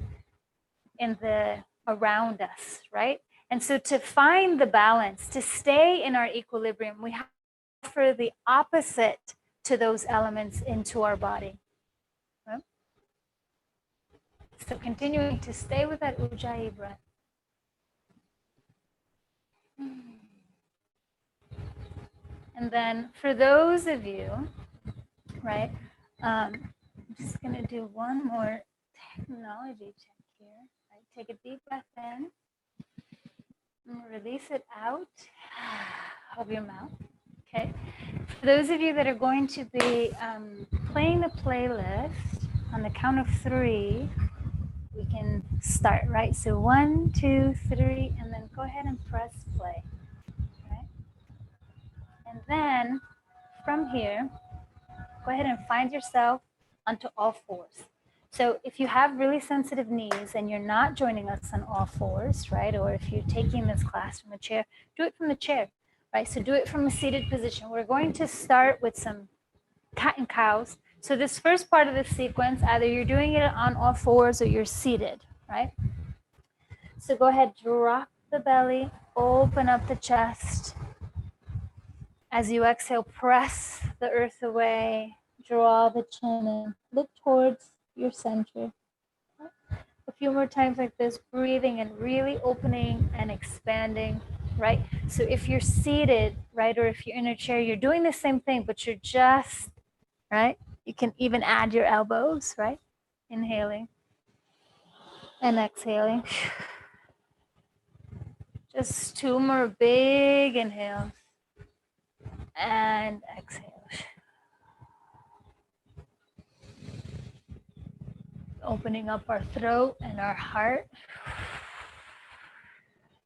in the around us, right? And so to find the balance, to stay in our equilibrium, we have to offer the opposite to those elements into our body. Right? So continuing to stay with that Ujjayi breath. And then for those of you, right, I'm just gonna do one more technology check here. Right? Take a deep breath in and release it out of your mouth. Okay. For those of you that are going to be playing the playlist, on the count of 3, we can start, right? So 1, 2, 3, and then go ahead and press play. Right? And then from here, go ahead and find yourself onto all fours. So if you have really sensitive knees and you're not joining us on all fours, right? Or if you're taking this class from a chair, do it from the chair, right? So do it from a seated position. We're going to start with some cat and cows. So this first part of the sequence, either you're doing it on all fours or you're seated, right? So go ahead, drop the belly, open up the chest. As you exhale, press the earth away, draw the chin in, look towards your center. A few more times like this, breathing and really opening and expanding, right? So if you're seated, right, or if you're in a chair, you're doing the same thing, but you're just, right? You can even add your elbows, right? Inhaling and exhaling. Just 2 more big inhales and exhale. Opening up our throat and our heart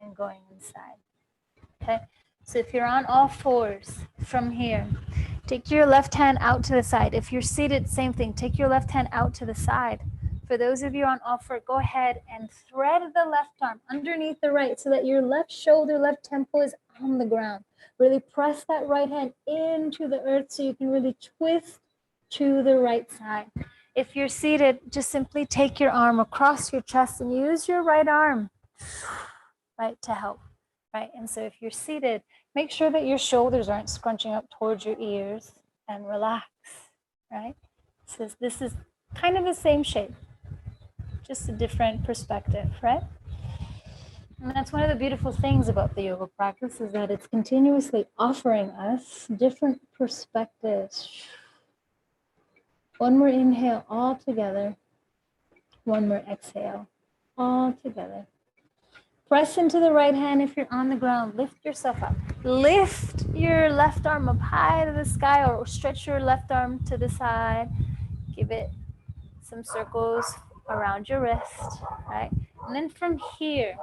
and going inside. Okay, so if you're on all fours from here, take your left hand out to the side. If you're seated, same thing, take your left hand out to the side. For those of you on all four, go ahead and thread the left arm underneath the right so that your left shoulder, left temple is on the ground. Really press that right hand into the earth so you can really twist to the right side. If you're seated, just simply take your arm across your chest and use your right arm, right, to help, right? And so if you're seated, make sure that your shoulders aren't scrunching up towards your ears and relax, right? So this is kind of the same shape, just a different perspective, right? And that's one of the beautiful things about the yoga practice is that it's continuously offering us different perspectives. One more inhale all together. One more exhale all together. Press into the right hand if you're on the ground. Lift yourself up. Lift your left arm up high to the sky or stretch your left arm to the side. Give it some circles around your wrist, right? And then from here,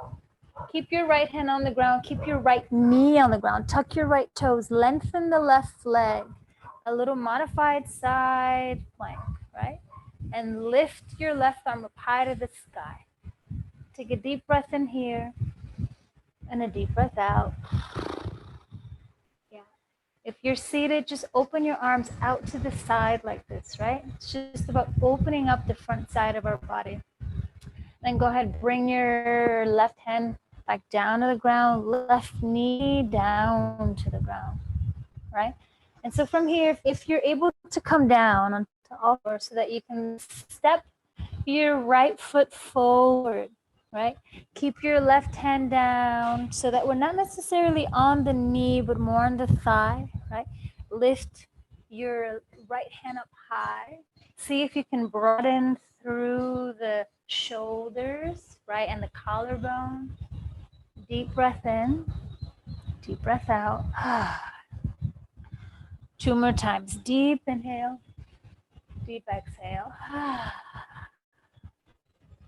keep your right hand on the ground. Keep your right knee on the ground. Tuck your right toes. Lengthen the left leg. A little modified side plank, right? And lift your left arm up high to the sky. Take a deep breath in here and a deep breath out. Yeah. If you're seated, just open your arms out to the side like this, right? It's just about opening up the front side of our body. Then go ahead, bring your left hand back down to the ground, left knee down to the ground, right? And so from here, if you're able to come down onto all fours so that you can step your right foot forward, right? Keep your left hand down so that we're not necessarily on the knee, but more on the thigh, right? Lift your right hand up high. See if you can broaden through the shoulders, right? And the collarbone. Deep breath in, deep breath out. 2 more times. Deep inhale, deep exhale.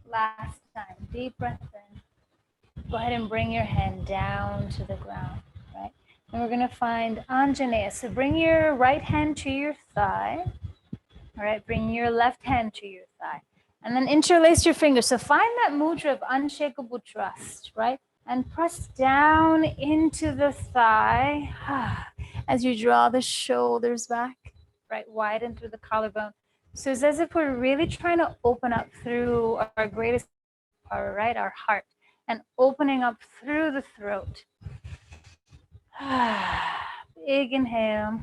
Last time, deep breath in. Go ahead and bring your hand down to the ground, right? And we're gonna find Anjaneya. So bring your right hand to your thigh, all right? Bring your left hand to your thigh. And then interlace your fingers. So find that mudra of unshakable trust, right? And press down into the thigh as you draw the shoulders back, right? Widen through the collarbone. So it's as if we're really trying to open up through our greatest power, right? Our heart, and opening up through the throat. Big inhale.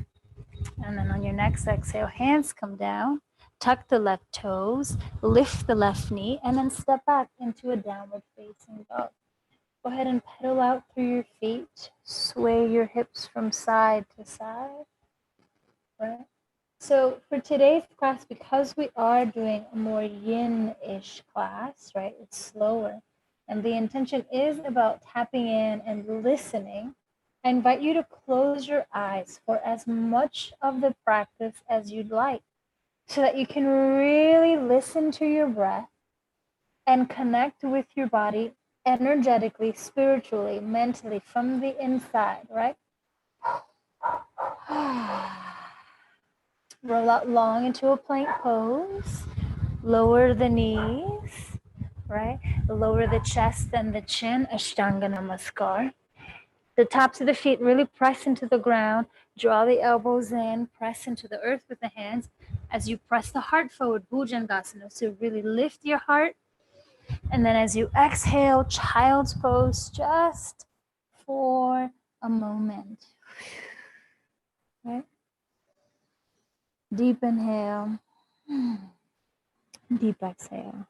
And then on your next exhale, hands come down, tuck the left toes, lift the left knee, and then step back into a downward facing dog. Go ahead and pedal out through your feet, sway your hips from side to side, right? So for today's class, because we are doing a more yin-ish class, right? It's slower. And the intention is about tapping in and listening. I invite you to close your eyes for as much of the practice as you'd like so that you can really listen to your breath and connect with your body energetically, spiritually, mentally, from the inside, right? Roll out long into a plank pose. Lower the knees, right? Lower the chest and the chin, Ashtanga Namaskar. The tops of the feet really press into the ground. Draw the elbows in, press into the earth with the hands. As you press the heart forward, Bhujangasana. So really lift your heart. And then as you exhale, child's pose just for a moment. Right? Deep inhale. Deep exhale.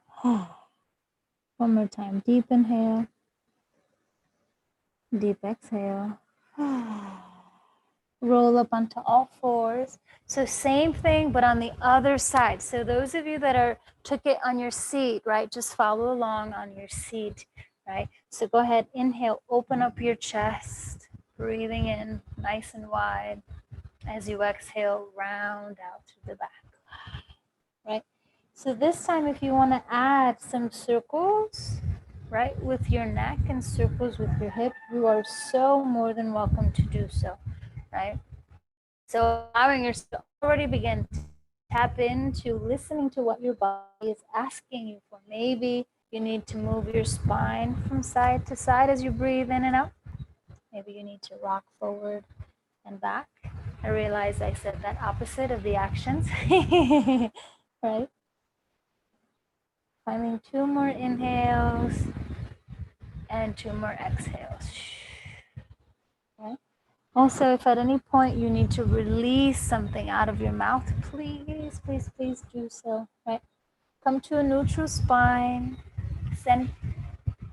One more time. Deep inhale. Deep exhale. Roll up onto all fours. So same thing, but on the other side. So those of you that took it on your seat, right? Just follow along on your seat, right? So go ahead, inhale, open up your chest, breathing in nice and wide. As you exhale, round out to the back, right? So this time, if you want to add some circles, right, with your neck and circles with your hip, you are so more than welcome to do so, right? So allowing yourself to already begin to tap into listening to what your body is asking you for. Maybe you need to move your spine from side to side as you breathe in and out. Maybe you need to rock forward and back. I realize I said that opposite of the actions, right? Finding 2 more inhales and 2 more exhales. Right? Also, if at any point you need to release something out of your mouth, please, please, please do so, right? Come to a neutral spine,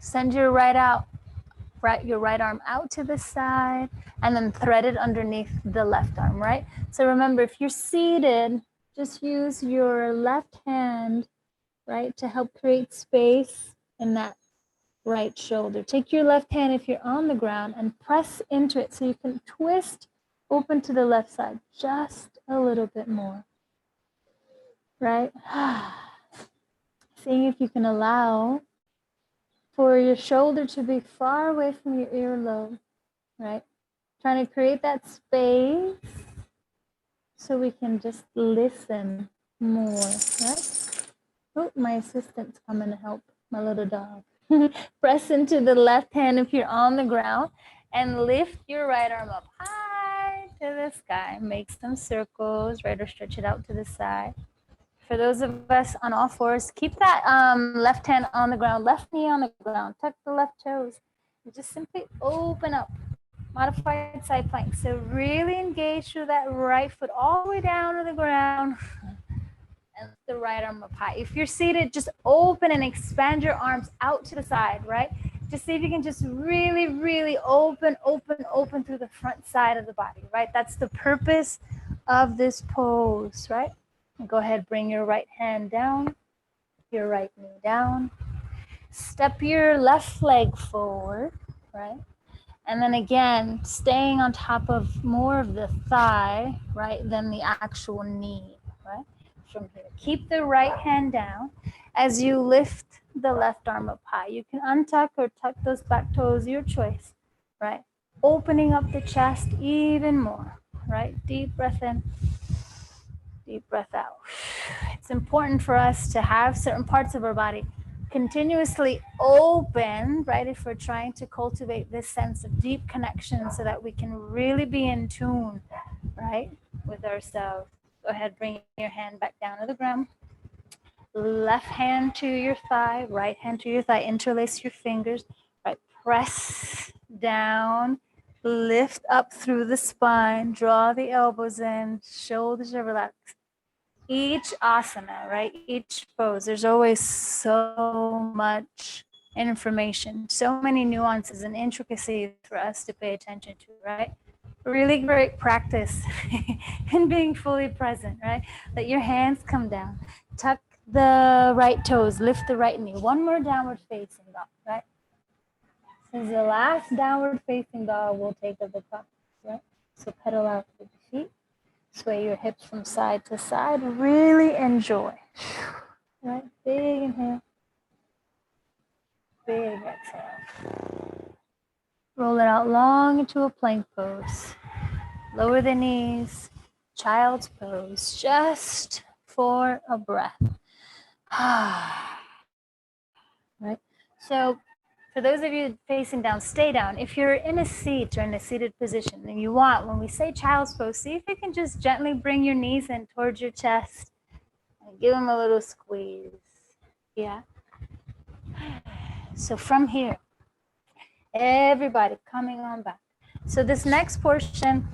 send your right out, your right arm out to the side and then thread it underneath the left arm, right? So remember, if you're seated, just use your left hand, right, to help create space in that right shoulder. Take your left hand if you're on the ground and press into it so you can twist open to the left side just a little bit more, right? Seeing if you can allow for your shoulder to be far away from your earlobe, right? Trying to create that space so we can just listen more, right? Oh, my assistant's coming to help my little dog. Press into the left hand if you're on the ground and lift your right arm up high to the sky. Make some circles, right? Or stretch it out to the side. For those of us on all fours, keep that left hand on the ground, left knee on the ground, tuck the left toes, and just simply open up. Modified side plank. So really engage through that right foot all the way down to the ground and the right arm up high. If you're seated, just open and expand your arms out to the side, right? Just see if you can just really, really open through the front side of the body, right? That's the purpose of this pose, right? And go ahead, bring your right hand down, your right knee down. Step your left leg forward, right? And then again, staying on top of more of the thigh, right, than the actual knee, right? From here, keep the right hand down as you lift the left arm up high. You can untuck or tuck those back toes, your choice, right? Opening up the chest even more, right? Deep breath in, deep breath out. It's important for us to have certain parts of our body continuously open, right? If we're trying to cultivate this sense of deep connection so that we can really be in tune, right, with ourselves. Go ahead, bring your hand back down to the ground. Left hand to your thigh, right hand to your thigh. Interlace your fingers, right? Press down, lift up through the spine, draw the elbows in, shoulders are relaxed. Each asana, right? Each pose, there's always so much information, so many nuances and intricacies for us to pay attention to, right? Really great practice in being fully present, right? Let your hands come down, tuck the right toes, lift the right knee. One more downward facing dog, right? This is the last downward facing dog we'll take of the class, right? So pedal out with the feet. Sway your hips from side to side. Really enjoy. Right? Big inhale. Big exhale. Roll it out long into a plank pose. Lower the knees. Child's pose. Just for a breath. Right? So for those of you facing down, stay down. If you're in a seat or in a seated position and you want, when we say child's pose, see if you can just gently bring your knees in towards your chest and give them a little squeeze. Yeah. So from here, everybody coming on back. So this next portion,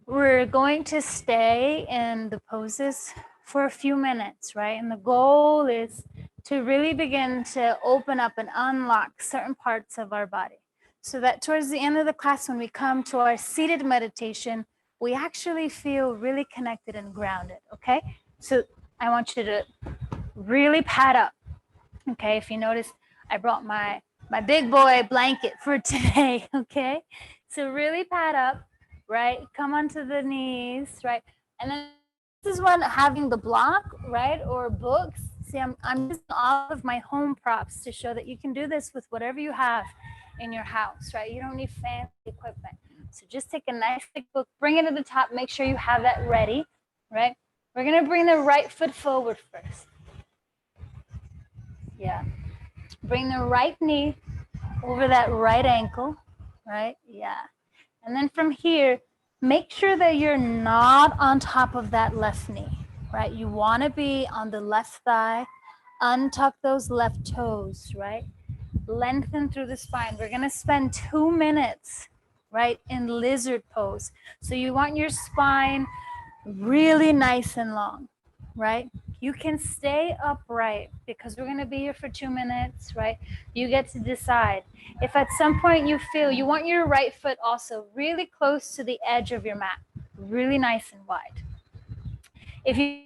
we're going to stay in the poses for a few minutes, right? And the goal is to really begin to open up and unlock certain parts of our body so that towards the end of the class, when we come to our seated meditation, we actually feel really connected and grounded, okay? So I want you to really pad up, okay? If you notice, I brought my big boy blanket for today, okay? So really pad up, right? Come onto the knees, right? And then this is when having the block, right, or books. See, I'm using all of my home props to show that you can do this with whatever you have in your house, right? You don't need fancy equipment. So just take a nice big book, bring it to the top, make sure you have that ready, right? We're gonna bring the right foot forward first. Yeah. Bring the right knee over that right ankle, right? Yeah. And then from here, make sure that you're not on top of that left knee, right? You want to be on the left thigh, untuck those left toes, right? Lengthen through the spine. We're going to spend 2 minutes, right, in lizard pose. So you want your spine really nice and long, right? You can stay upright because we're going to be here for 2 minutes, right? You get to decide. If at some point you feel you want your right foot also really close to the edge of your mat, really nice and wide. If you're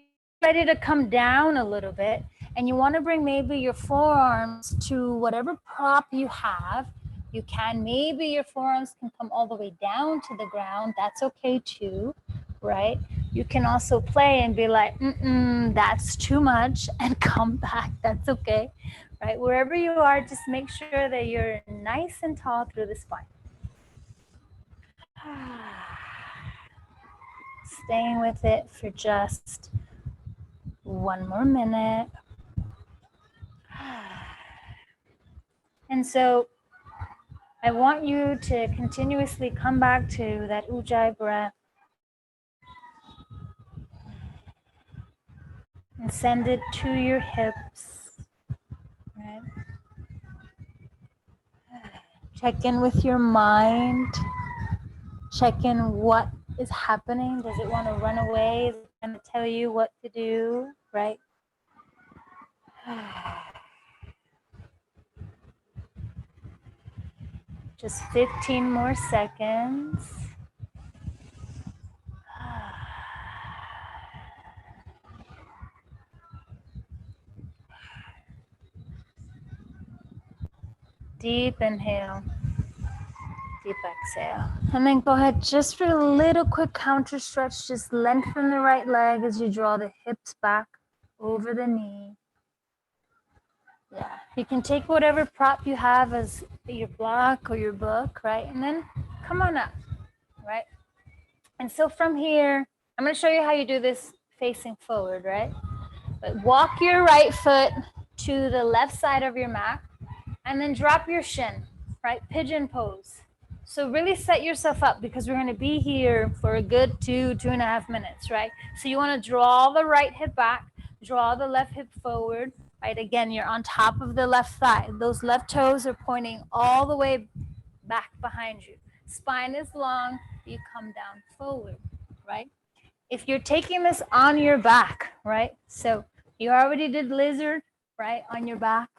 ready to come down a little bit and you want to bring maybe your forearms to whatever prop you have, you can. Maybe your forearms can come all the way down to the ground. That's okay too, right? You can also play and be like, that's too much, and come back. That's okay, right? Wherever you are, just make sure that you're nice and tall through the spine. Staying with it for just 1 more minute. And so I want you to continuously come back to that Ujjayi breath and send it to your hips. Right? Check in with your mind. Check in what is happening. Does it want to run away? Is it going to tell you what to do? Right? Just 15 more seconds. Deep inhale, deep exhale. And then go ahead just for a little quick counter stretch. Just lengthen the right leg as you draw the hips back over the knee. Yeah, you can take whatever prop you have as your block or your book, right? And then come on up, right? And so from here, I'm going to show you how you do this facing forward, right? But walk your right foot to the left side of your mat and then drop your shin, right? Pigeon pose. So really set yourself up because we're going to be here for a good 2.5 minutes, right? So you want to draw the right hip back, draw the left hip forward, right? Again, you're on top of the left thigh. Those left toes are pointing all the way back behind you. Spine is long, you come down forward, right? If you're taking this on your back, right? So you already did lizard, right? On your back.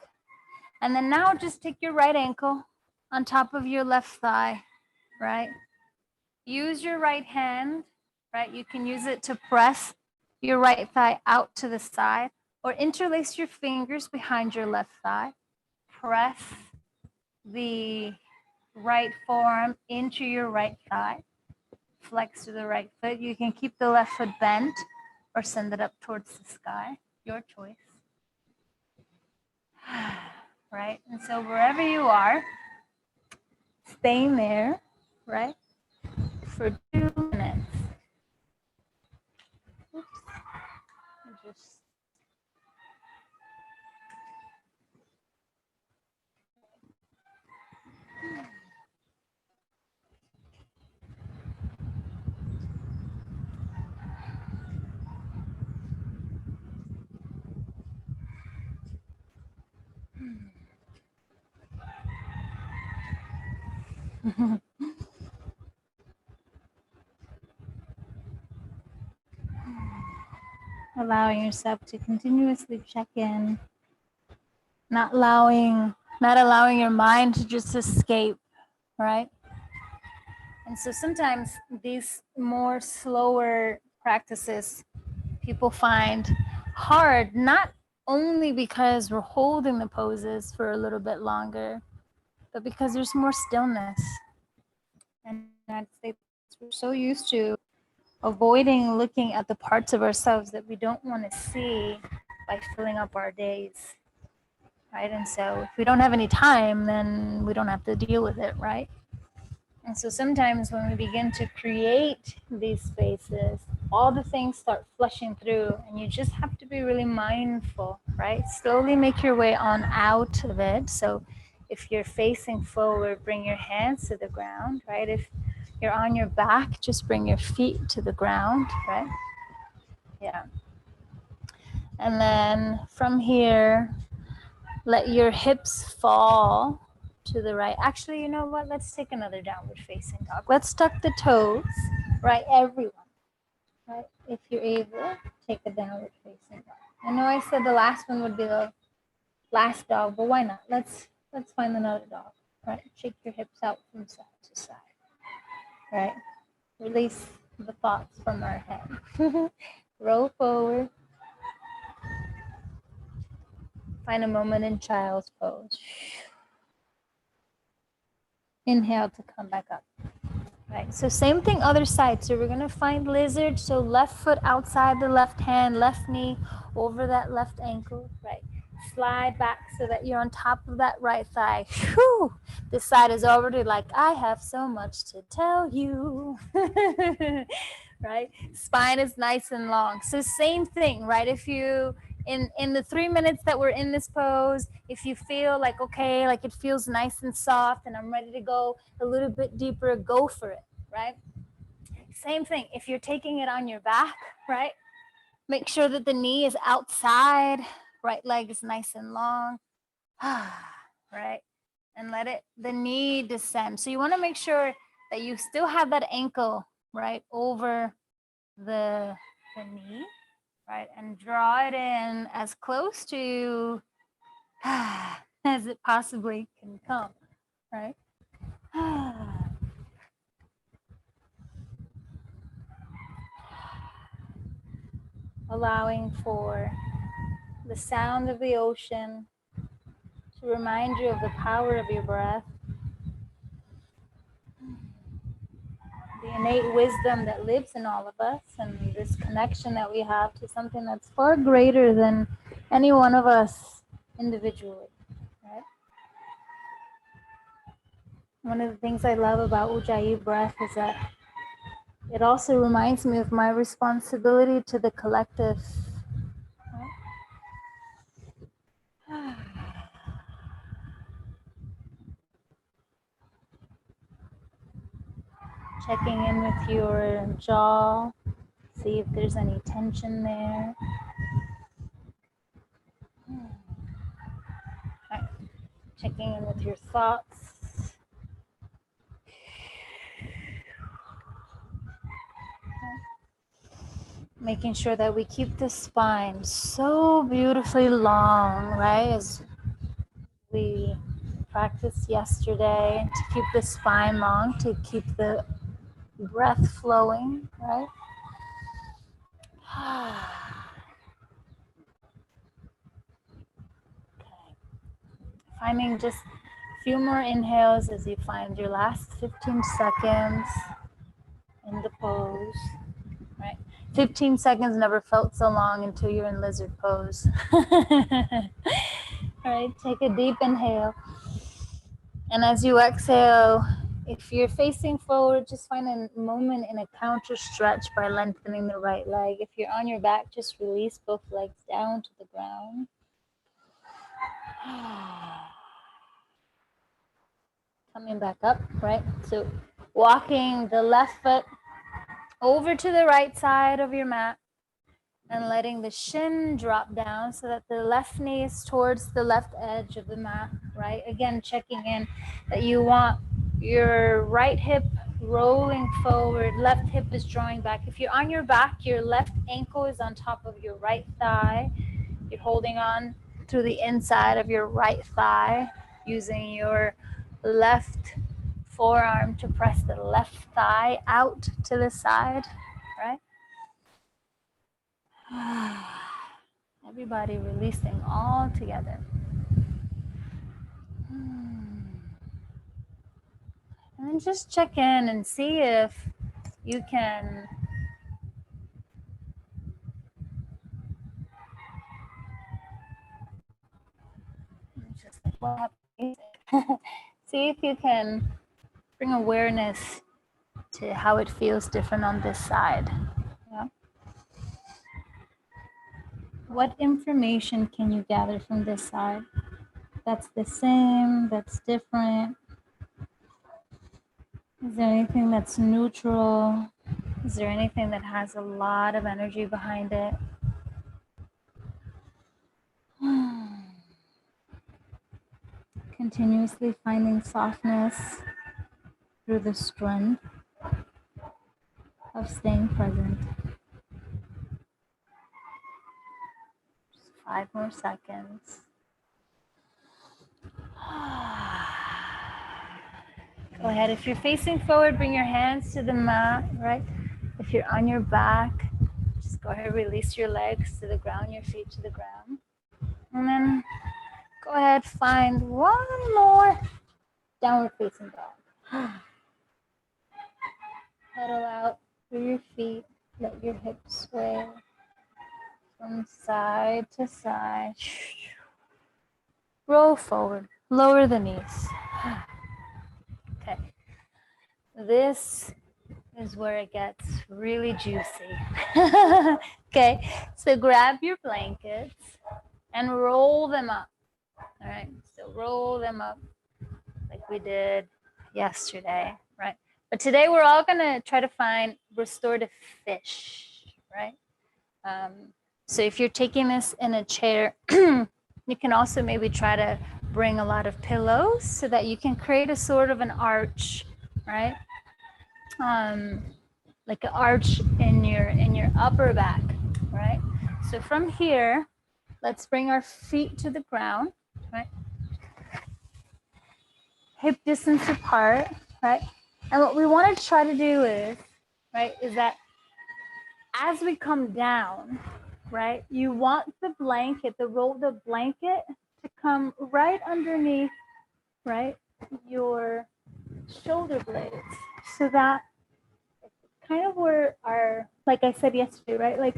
And then now just take your right ankle on top of your left thigh, right? Use your right hand, right? You can use it to press your right thigh out to the side or interlace your fingers behind your left thigh. Press the right forearm into your right thigh. Flex to the right foot. You can keep the left foot bent or send it up towards the sky, your choice. Right? And so wherever you are, staying there, right, for 2 minutes. Oops. Just allowing yourself to continuously check in, not allowing your mind to just escape, right? And so sometimes these more slower practices people find hard, not only because we're holding the poses for a little bit longer, but because there's more stillness. And in the United States, we're so used to avoiding looking at the parts of ourselves that we don't want to see by filling up our days, right? And so if we don't have any time, then we don't have to deal with it, right? And so sometimes when we begin to create these spaces, all the things start flushing through and you just have to be really mindful, right? Slowly make your way on out of it. So if you're facing forward, bring your hands to the ground, right? If you're on your back, just bring your feet to the ground, right? Yeah. And then from here, let your hips fall to the right. Actually, you know what? Let's take another downward facing dog. Let's tuck the toes, right? Everyone, right? If you're able, take a downward facing dog. I know I said the last one would be the last dog, but why not? Let's find another dog. Right? Shake your hips out from side to side. Right? Release the thoughts from our head. Roll forward. Find a moment in child's pose. Inhale to come back up. Right, so same thing other side. So we're gonna find lizard. So left foot outside the left hand, left knee over that left ankle. Right, slide back so that you're on top of that right thigh. Whew. This side is already like, I have so much to tell you. Right, spine is nice and long. So same thing, right? If you in the 3 minutes that we're in this pose, if you feel like, okay, like it feels nice and soft and I'm ready to go a little bit deeper, go for it, right? Same thing, if you're taking it on your back, right? Make sure that the knee is outside, right leg is nice and long, right? And let the knee descend. So you want to make sure that you still have that ankle, right, over the knee, right? And draw it in as close to as it possibly can come, right? Allowing for the sound of the ocean to remind you of the power of your breath, the innate wisdom that lives in all of us, and this connection that we have to something that's far greater than any one of us individually, right? One of the things I love about Ujjayi breath is that it also reminds me of my responsibility to the collective. Right? Checking in with your jaw, see if there's any tension there. Right. Checking in with your thoughts. Making sure that we keep the spine so beautifully long, right? As we practiced yesterday, to keep the spine long, to keep the breath flowing, right? Okay. Finding just a few more inhales as you find your last 15 seconds in the pose, right? 15 seconds never felt so long until you're in lizard pose. All right, take a deep inhale. And as you exhale, if you're facing forward, just find a moment in a counter stretch by lengthening the right leg. If you're on your back, just release both legs down to the ground. Coming back up, right? So walking the left foot over to the right side of your mat and letting the shin drop down so that the left knee is towards the left edge of the mat, right? Again, checking in that you want your right hip rolling forward, left hip is drawing back. If you're on your back, your left ankle is on top of your right thigh. You're holding on to the inside of your right thigh, using your left forearm to press the left thigh out to the side, right? Everybody releasing all together. And then just check in and see if you can see if you can bring awareness to how it feels different on this side. Yeah. What information can you gather from this side? That's the same, that's different. Is there anything that's neutral? Is there anything that has a lot of energy behind it? Continuously finding softness through the strength of staying present. 5 more seconds. Go ahead. If you're facing forward, bring your hands to the mat, right? If you're on your back, just go ahead, release your legs to the ground, your feet to the ground. And then go ahead, find one more downward facing dog. Pedal out through your feet. Let your hips sway from side to side. Roll forward. Lower the knees. Okay. This is where it gets really juicy. Okay. So grab your blankets and roll them up. All right. So roll them up like we did yesterday, right? But today we're all gonna try to find restorative fish, right? So if you're taking this in a chair, you can also maybe try to bring a lot of pillows so that you can create a sort of an arch, right? Like an arch in your upper back, right? So from here, let's bring our feet to the ground, right? Hip distance apart, right? And what we want to try to do is, right, is that as we come down, right, you want the blanket, the blanket to come right underneath, right, your shoulder blades, so that kind of where our, like I said yesterday, right, like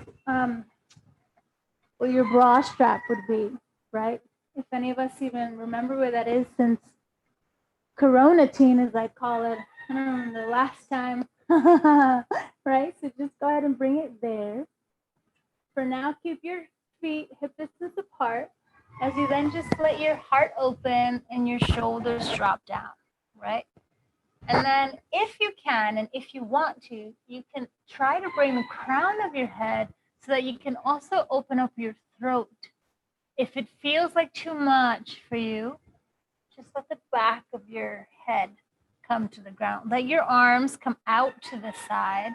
where your bra strap would be, right? If any of us even remember where that is, since Corona teen, as I call it, I don't remember the last time, right? So just go ahead and bring it there. For now, keep your feet hip distance apart as you then just let your heart open and your shoulders drop down, right? And then if you can, and if you want to, you can try to bring the crown of your head so that you can also open up your throat. If it feels like too much for you, just let the back of your head come to the ground. Let your arms come out to the side,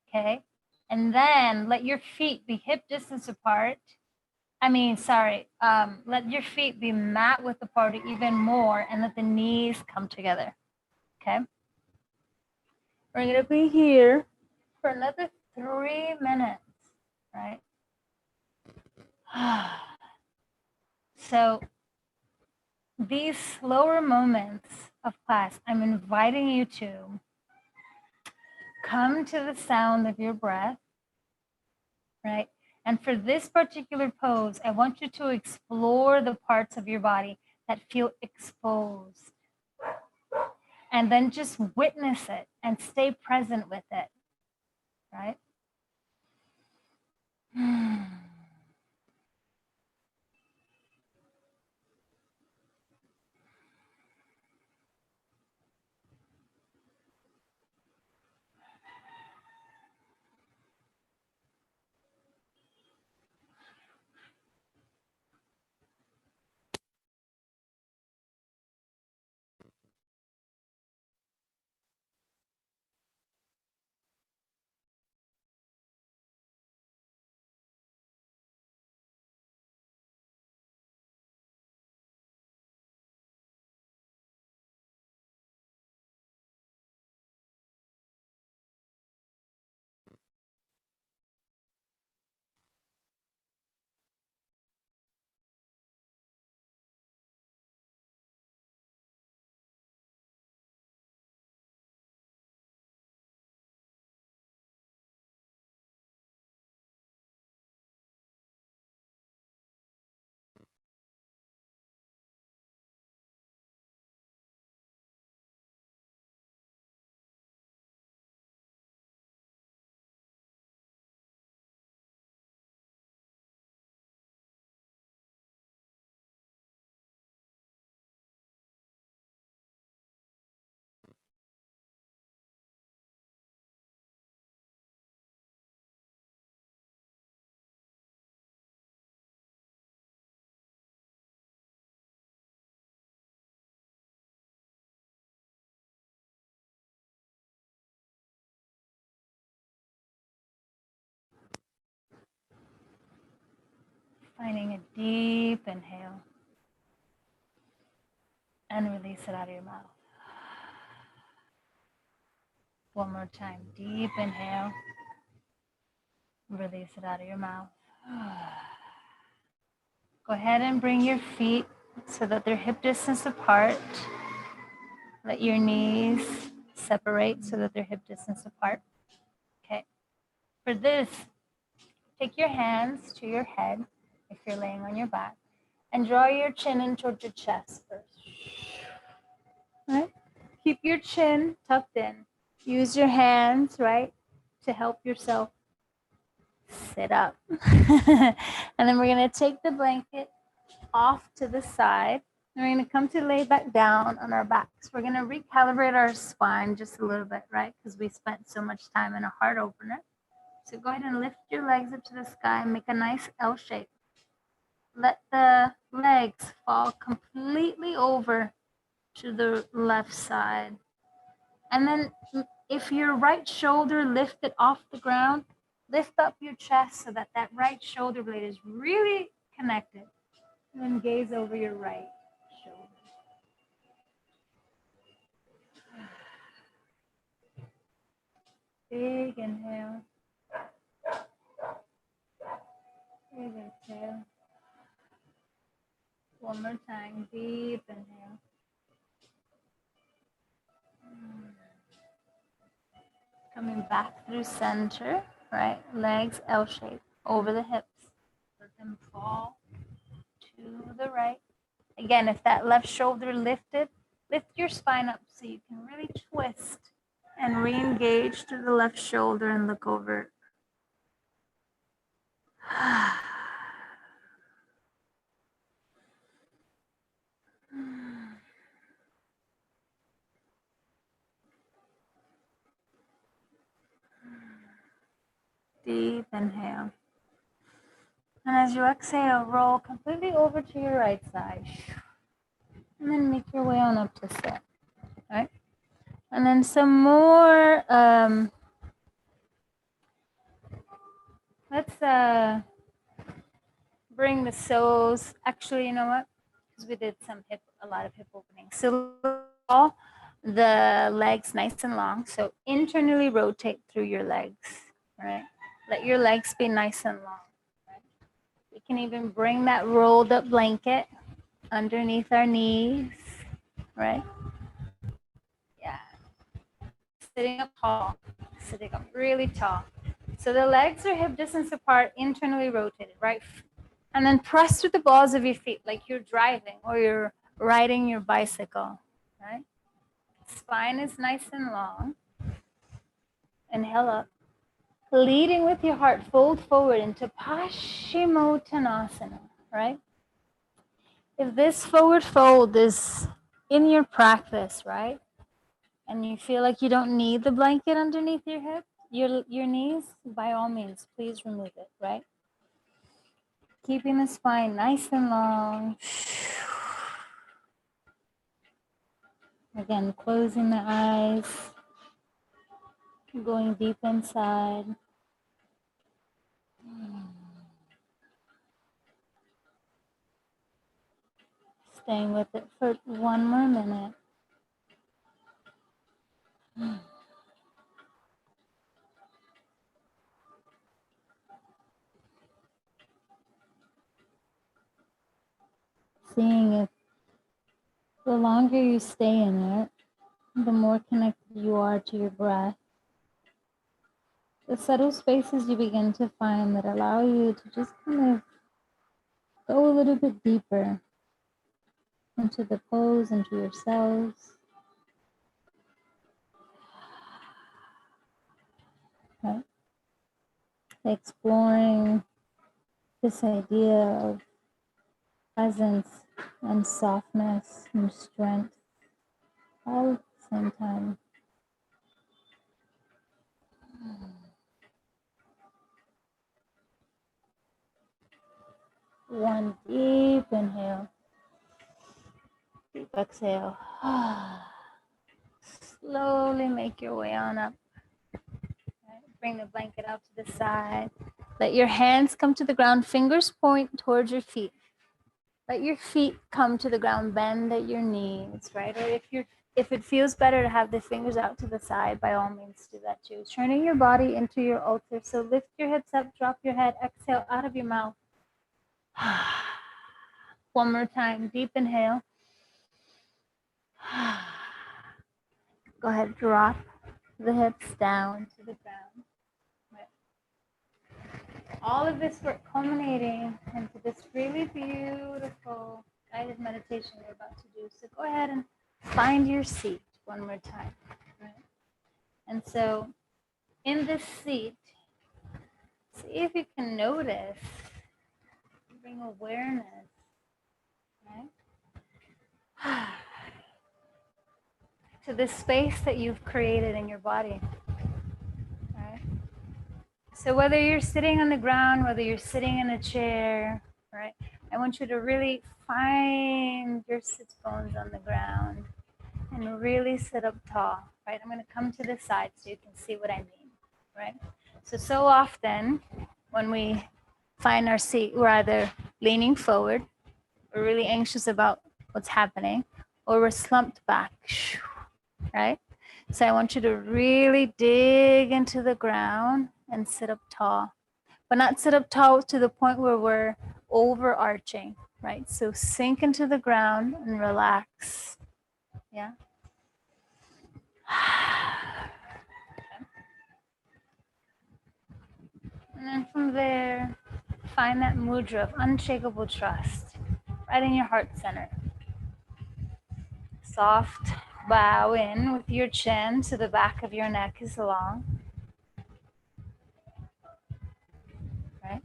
okay? And then let your feet be hip distance apart. Let your feet be mat width apart even more, and let the knees come together, okay? We're gonna be here for another 3 minutes, right? So these slower moments of class, I'm inviting you to come to the sound of your breath, right? And for this particular pose, I want you to explore the parts of your body that feel exposed. And then just witness it and stay present with it, right? Finding a deep inhale and release it out of your mouth. One more time. Deep inhale. Release it out of your mouth. Go ahead and bring your feet so that they're hip distance apart. Let your knees separate so that they're hip distance apart. Okay. For this, take your hands to your head if you're laying on your back and draw your chin in towards your chest first. Right? Keep your chin tucked in. Use your hands, right, to help yourself sit up. And then we're going to take the blanket off to the side. And we're going to come to lay back down on our backs. We're going to recalibrate our spine just a little bit, right? Because we spent so much time in a heart opener. So go ahead and lift your legs up to the sky and make a nice L shape. Let the legs fall completely over to the left side. And then if your right shoulder lifted off the ground, lift up your chest so that that right shoulder blade is really connected. And then gaze over your right shoulder. Big inhale. Big exhale. One more time. Deep inhale. Coming back through center, right? Legs L shape over the hips. Let them fall to the right. Again, if that left shoulder lifted, lift your spine up so you can really twist and re-engage to the left shoulder and look over. Deep inhale. And as you exhale, roll completely over to your right side. And then make your way on up to sit. All right? And then some more, let's bring the soles. Actually, you know what? Because we did a lot of hip openings. So all the legs nice and long. So internally rotate through your legs, right? Let your legs be nice and long. Right? We can even bring that rolled up blanket underneath our knees, right? Yeah. Sitting up tall, sitting up really tall. So the legs are hip distance apart, internally rotated, right? And then press through the balls of your feet like you're driving or you're riding your bicycle, right? Spine is nice and long. Inhale up. Leading with your heart, fold forward into Paschimottanasana, right? If this forward fold is in your practice, right? And you feel like you don't need the blanket underneath your hip, your knees, by all means, please remove it, right? Keeping the spine nice and long. Again, closing the eyes, going deep inside. Staying with it for one more minute. Seeing if the longer you stay in it, the more connected you are to your breath. The subtle spaces you begin to find that allow you to just kind of go a little bit deeper into the pose, into yourselves. Right? Exploring this idea of presence and softness and strength all at the same time. One deep inhale, deep exhale. Slowly make your way on up. Right. Bring the blanket out to the side. Let your hands come to the ground, fingers point towards your feet. Let your feet come to the ground, bend at your knees, right? Or if it feels better to have the fingers out to the side, by all means do that too. Turning your body into your altar. So lift your hips up, drop your head, exhale out of your mouth. One more time, deep inhale. Go ahead, drop the hips down to the ground. Right. All of this work culminating into this really beautiful guided meditation we're about to do. So go ahead and find your seat one more time. Right? And so in this seat, see if you can notice, bring awareness, right? To this space that you've created in your body. Right? So whether you're sitting on the ground, whether you're sitting in a chair, right? I want you to really find your sits bones on the ground and really sit up tall, right? I'm going to come to the side so you can see what I mean, right? So often when we find our seat, we're either leaning forward, we're really anxious about what's happening, or we're slumped back, right? So I want you to really dig into the ground and sit up tall, but not sit up tall to the point where we're overarching, right? So sink into the ground and relax. Yeah. And then from there, find that mudra of unshakable trust right in your heart center. Soft bow in with your chin so the back of your neck is long. Right?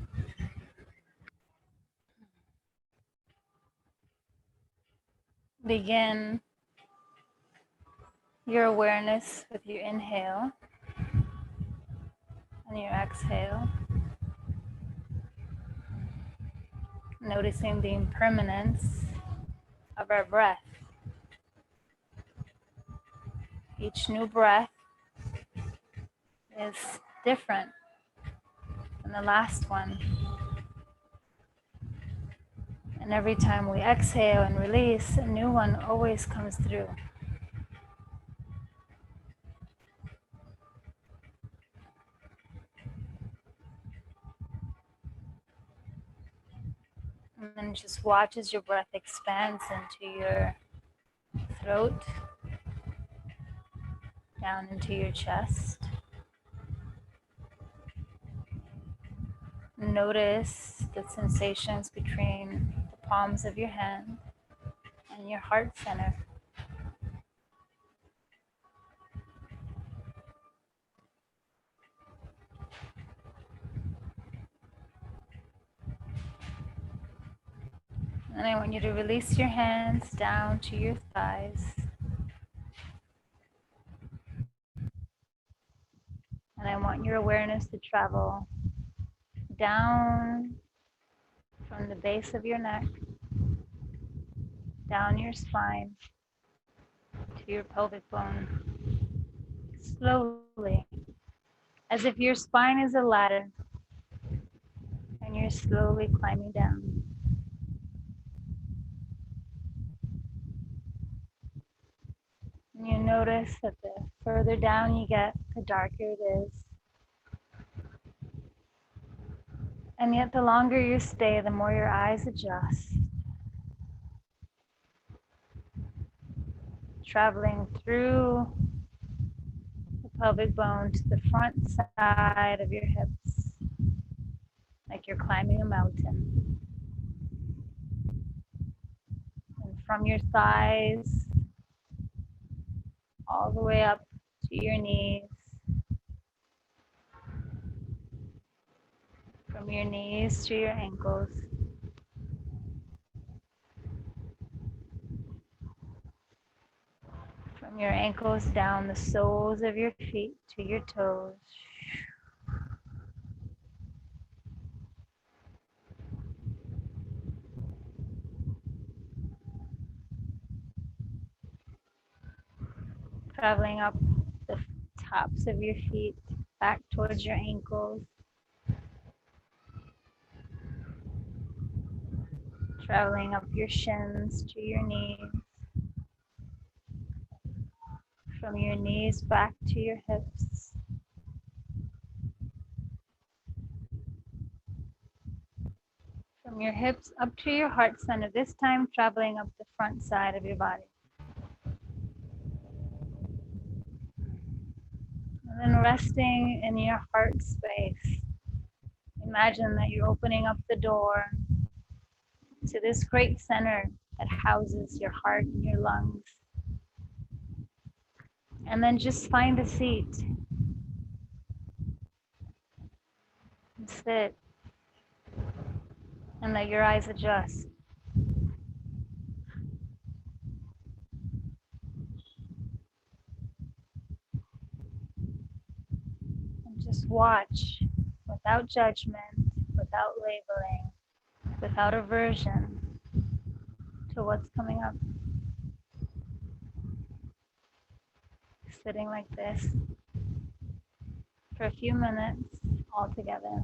Begin your awareness with your inhale and your exhale. Noticing the impermanence of our breath. Each new breath is different than the last one. And every time we exhale and release, a new one always comes through. And then just watch as your breath expands into your throat, down into your chest. Notice the sensations between the palms of your hand and your heart center. And I want you to release your hands down to your thighs. And I want your awareness to travel down from the base of your neck, down your spine, to your pelvic bone. Slowly, as if your spine is a ladder and you're slowly climbing down. And you notice that the further down you get, the darker it is. And yet the longer you stay, the more your eyes adjust. Traveling through the pelvic bone to the front side of your hips, like you're climbing a mountain. And from your thighs, all the way up to your knees. From your knees to your ankles. From your ankles down the soles of your feet to your toes. Traveling up the tops of your feet back towards your ankles. traveling up your shins to your knees, from your knees back to your hips. From your hips up to your heart center, this time traveling up the front side of your body. And then resting in your heart space. Imagine that you're opening up the door to this great center that houses your heart and your lungs. And then just find a seat and sit and let your eyes adjust. And just watch without judgment, without labeling, without aversion to what's coming up. Sitting like this for a few minutes all together.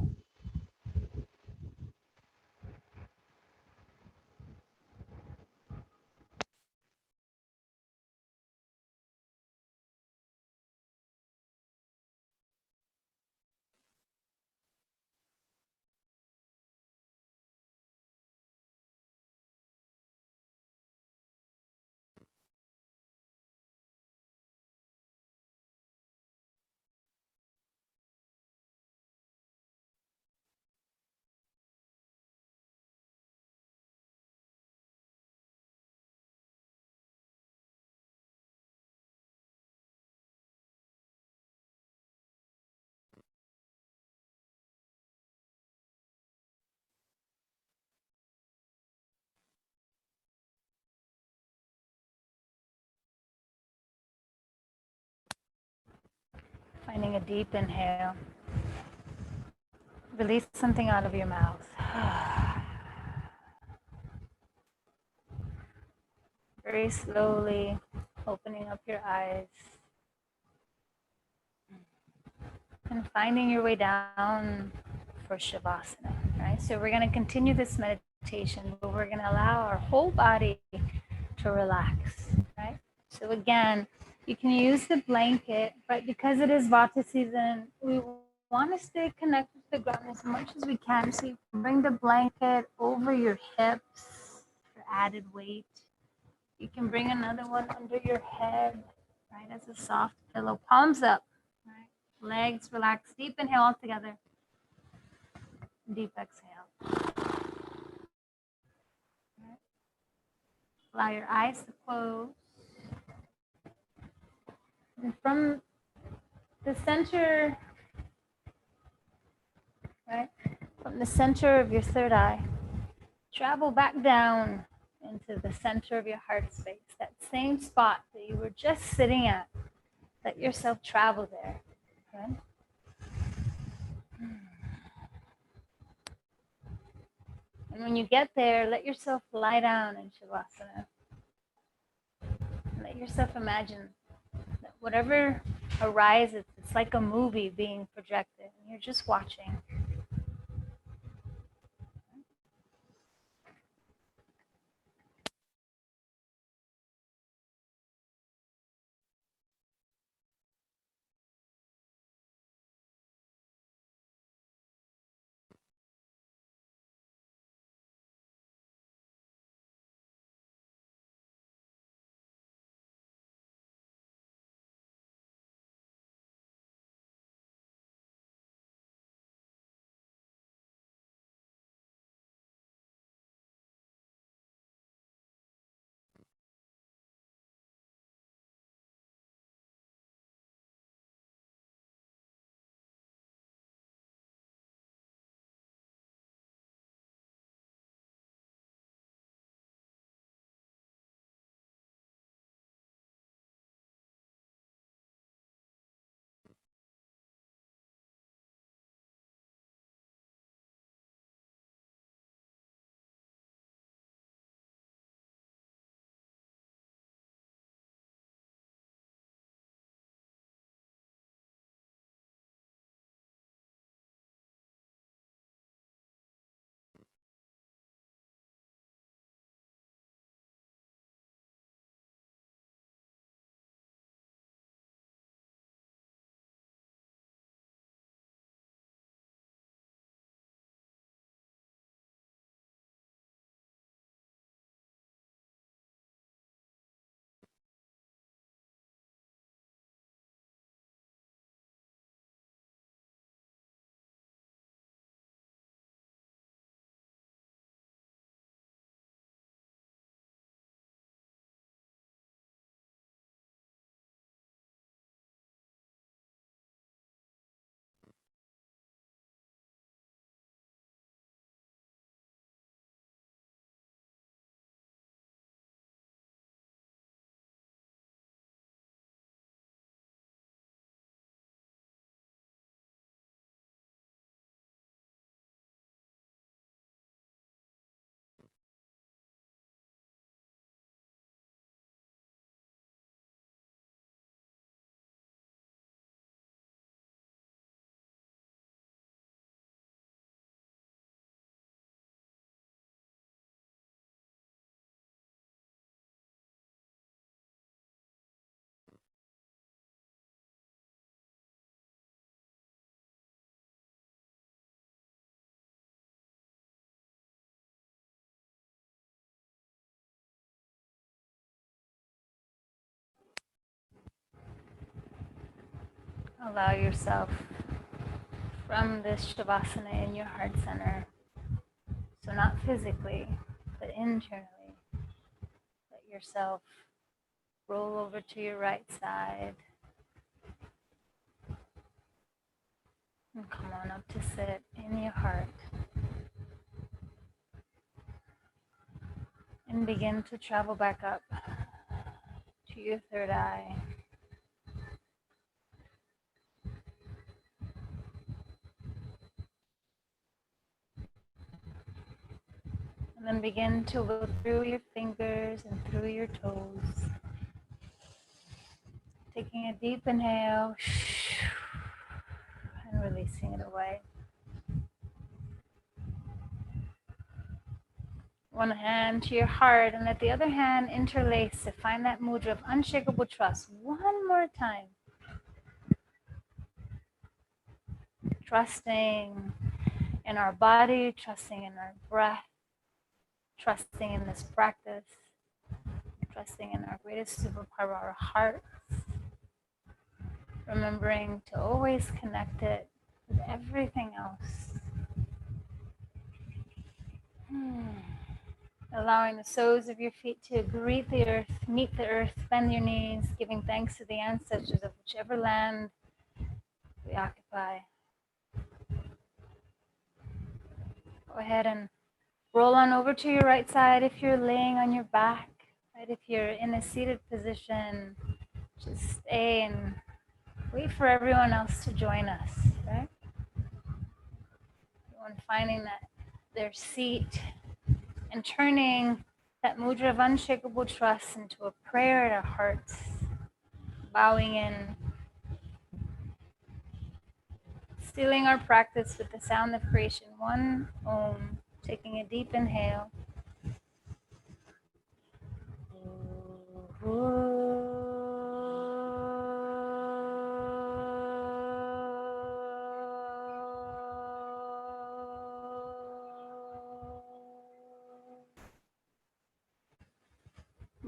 Finding a deep inhale. Release something out of your mouth. Very slowly opening up your eyes and finding your way down for Shavasana, right? So we're going to continue this meditation, but we're going to allow our whole body to relax, right? So again, you can use the blanket, but because it is Vata season, we want to stay connected to the ground as much as we can. So you can bring the blanket over your hips for added weight. You can bring another one under your head, right, as a soft pillow. Palms up, right? Legs relax. Deep inhale all together. Deep exhale. Right. Allow your eyes to close. And from the center, right, from the center of your third eye, travel back down into the center of your heart space, that same spot that you were just sitting at. Let yourself travel there. Okay? And when you get there, let yourself lie down in Shavasana. Let yourself imagine that whatever arises, it's like a movie being projected, and you're just watching. allow yourself from this Shavasana in your heart center. So not physically, but internally. Let yourself roll over to your right side and come on up to sit in your heart. And begin to travel back up to your third eye. And then begin to look through your fingers and through your toes. Taking a deep inhale and releasing it away. One hand to your heart and let the other hand interlace to find that mudra of unshakable trust. One more time. Trusting in our body, trusting in our breath, trusting in this practice, trusting in our greatest superpower, our hearts. Remembering to always connect it with everything else. Allowing the soles of your feet to greet the earth, meet the earth, bend your knees, giving thanks to the ancestors of whichever land we occupy. Go ahead and roll on over to your right side if you're laying on your back. Right? If you're in a seated position, just stay and wait for everyone else to join us. Right? Everyone finding their seat and turning that mudra of unshakable trust into a prayer at our hearts, bowing in, sealing our practice with the sound of creation. One Om, taking a deep inhale.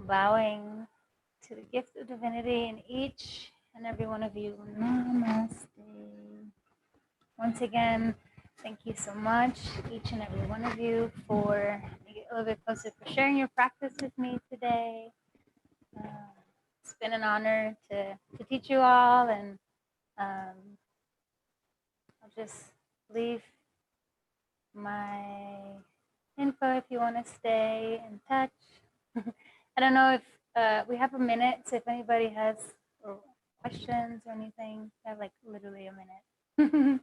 Bowing to the gift of divinity in each and every one of you. Namaste. Once again, thank you so much, each and every one of you, for making it a little bit closer, for sharing your practice with me today. It's been an honor to teach you all, and I'll just leave my info if you want to stay in touch. I don't know if we have a minute, so if anybody has questions or anything, I have like literally a minute.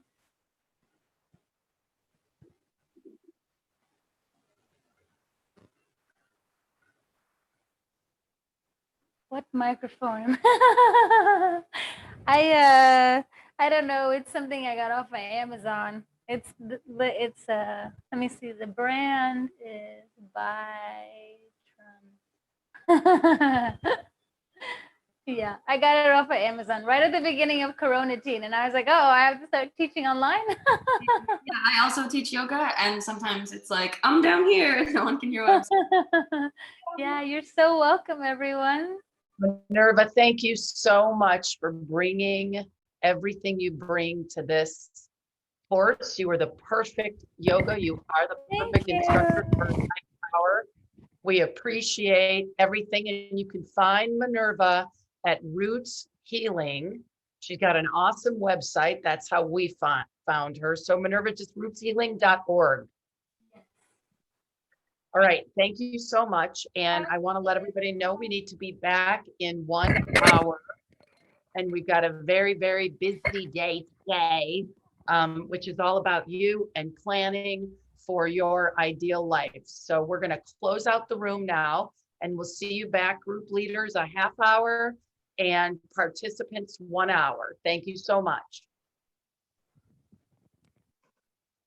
What microphone? I don't know. It's something I got off of Amazon. It's let me see. The brand is Bytron. Yeah, I got it off of Amazon right at the beginning of Corona teen, and I was like, oh, I have to start teaching online. Yeah, I also teach yoga, and sometimes it's like, I'm down here, no one can hear what I'm saying. Yeah, you're so welcome, everyone. Minerva, thank you so much for bringing everything you bring to this course. You are the perfect yoga. You are the perfect instructor for Power. We appreciate everything, and you can find Minerva at Roots Healing. She's got an awesome website. That's how we found her. So Minerva, just rootshealing.org. All right, thank you so much. And I want to let everybody know we need to be back in 1 hour. And we've got a very, very busy day today, which is all about you and planning for your ideal life. So we're going to close out the room now, and we'll see you back, group leaders, a half hour, and participants 1 hour. Thank you so much.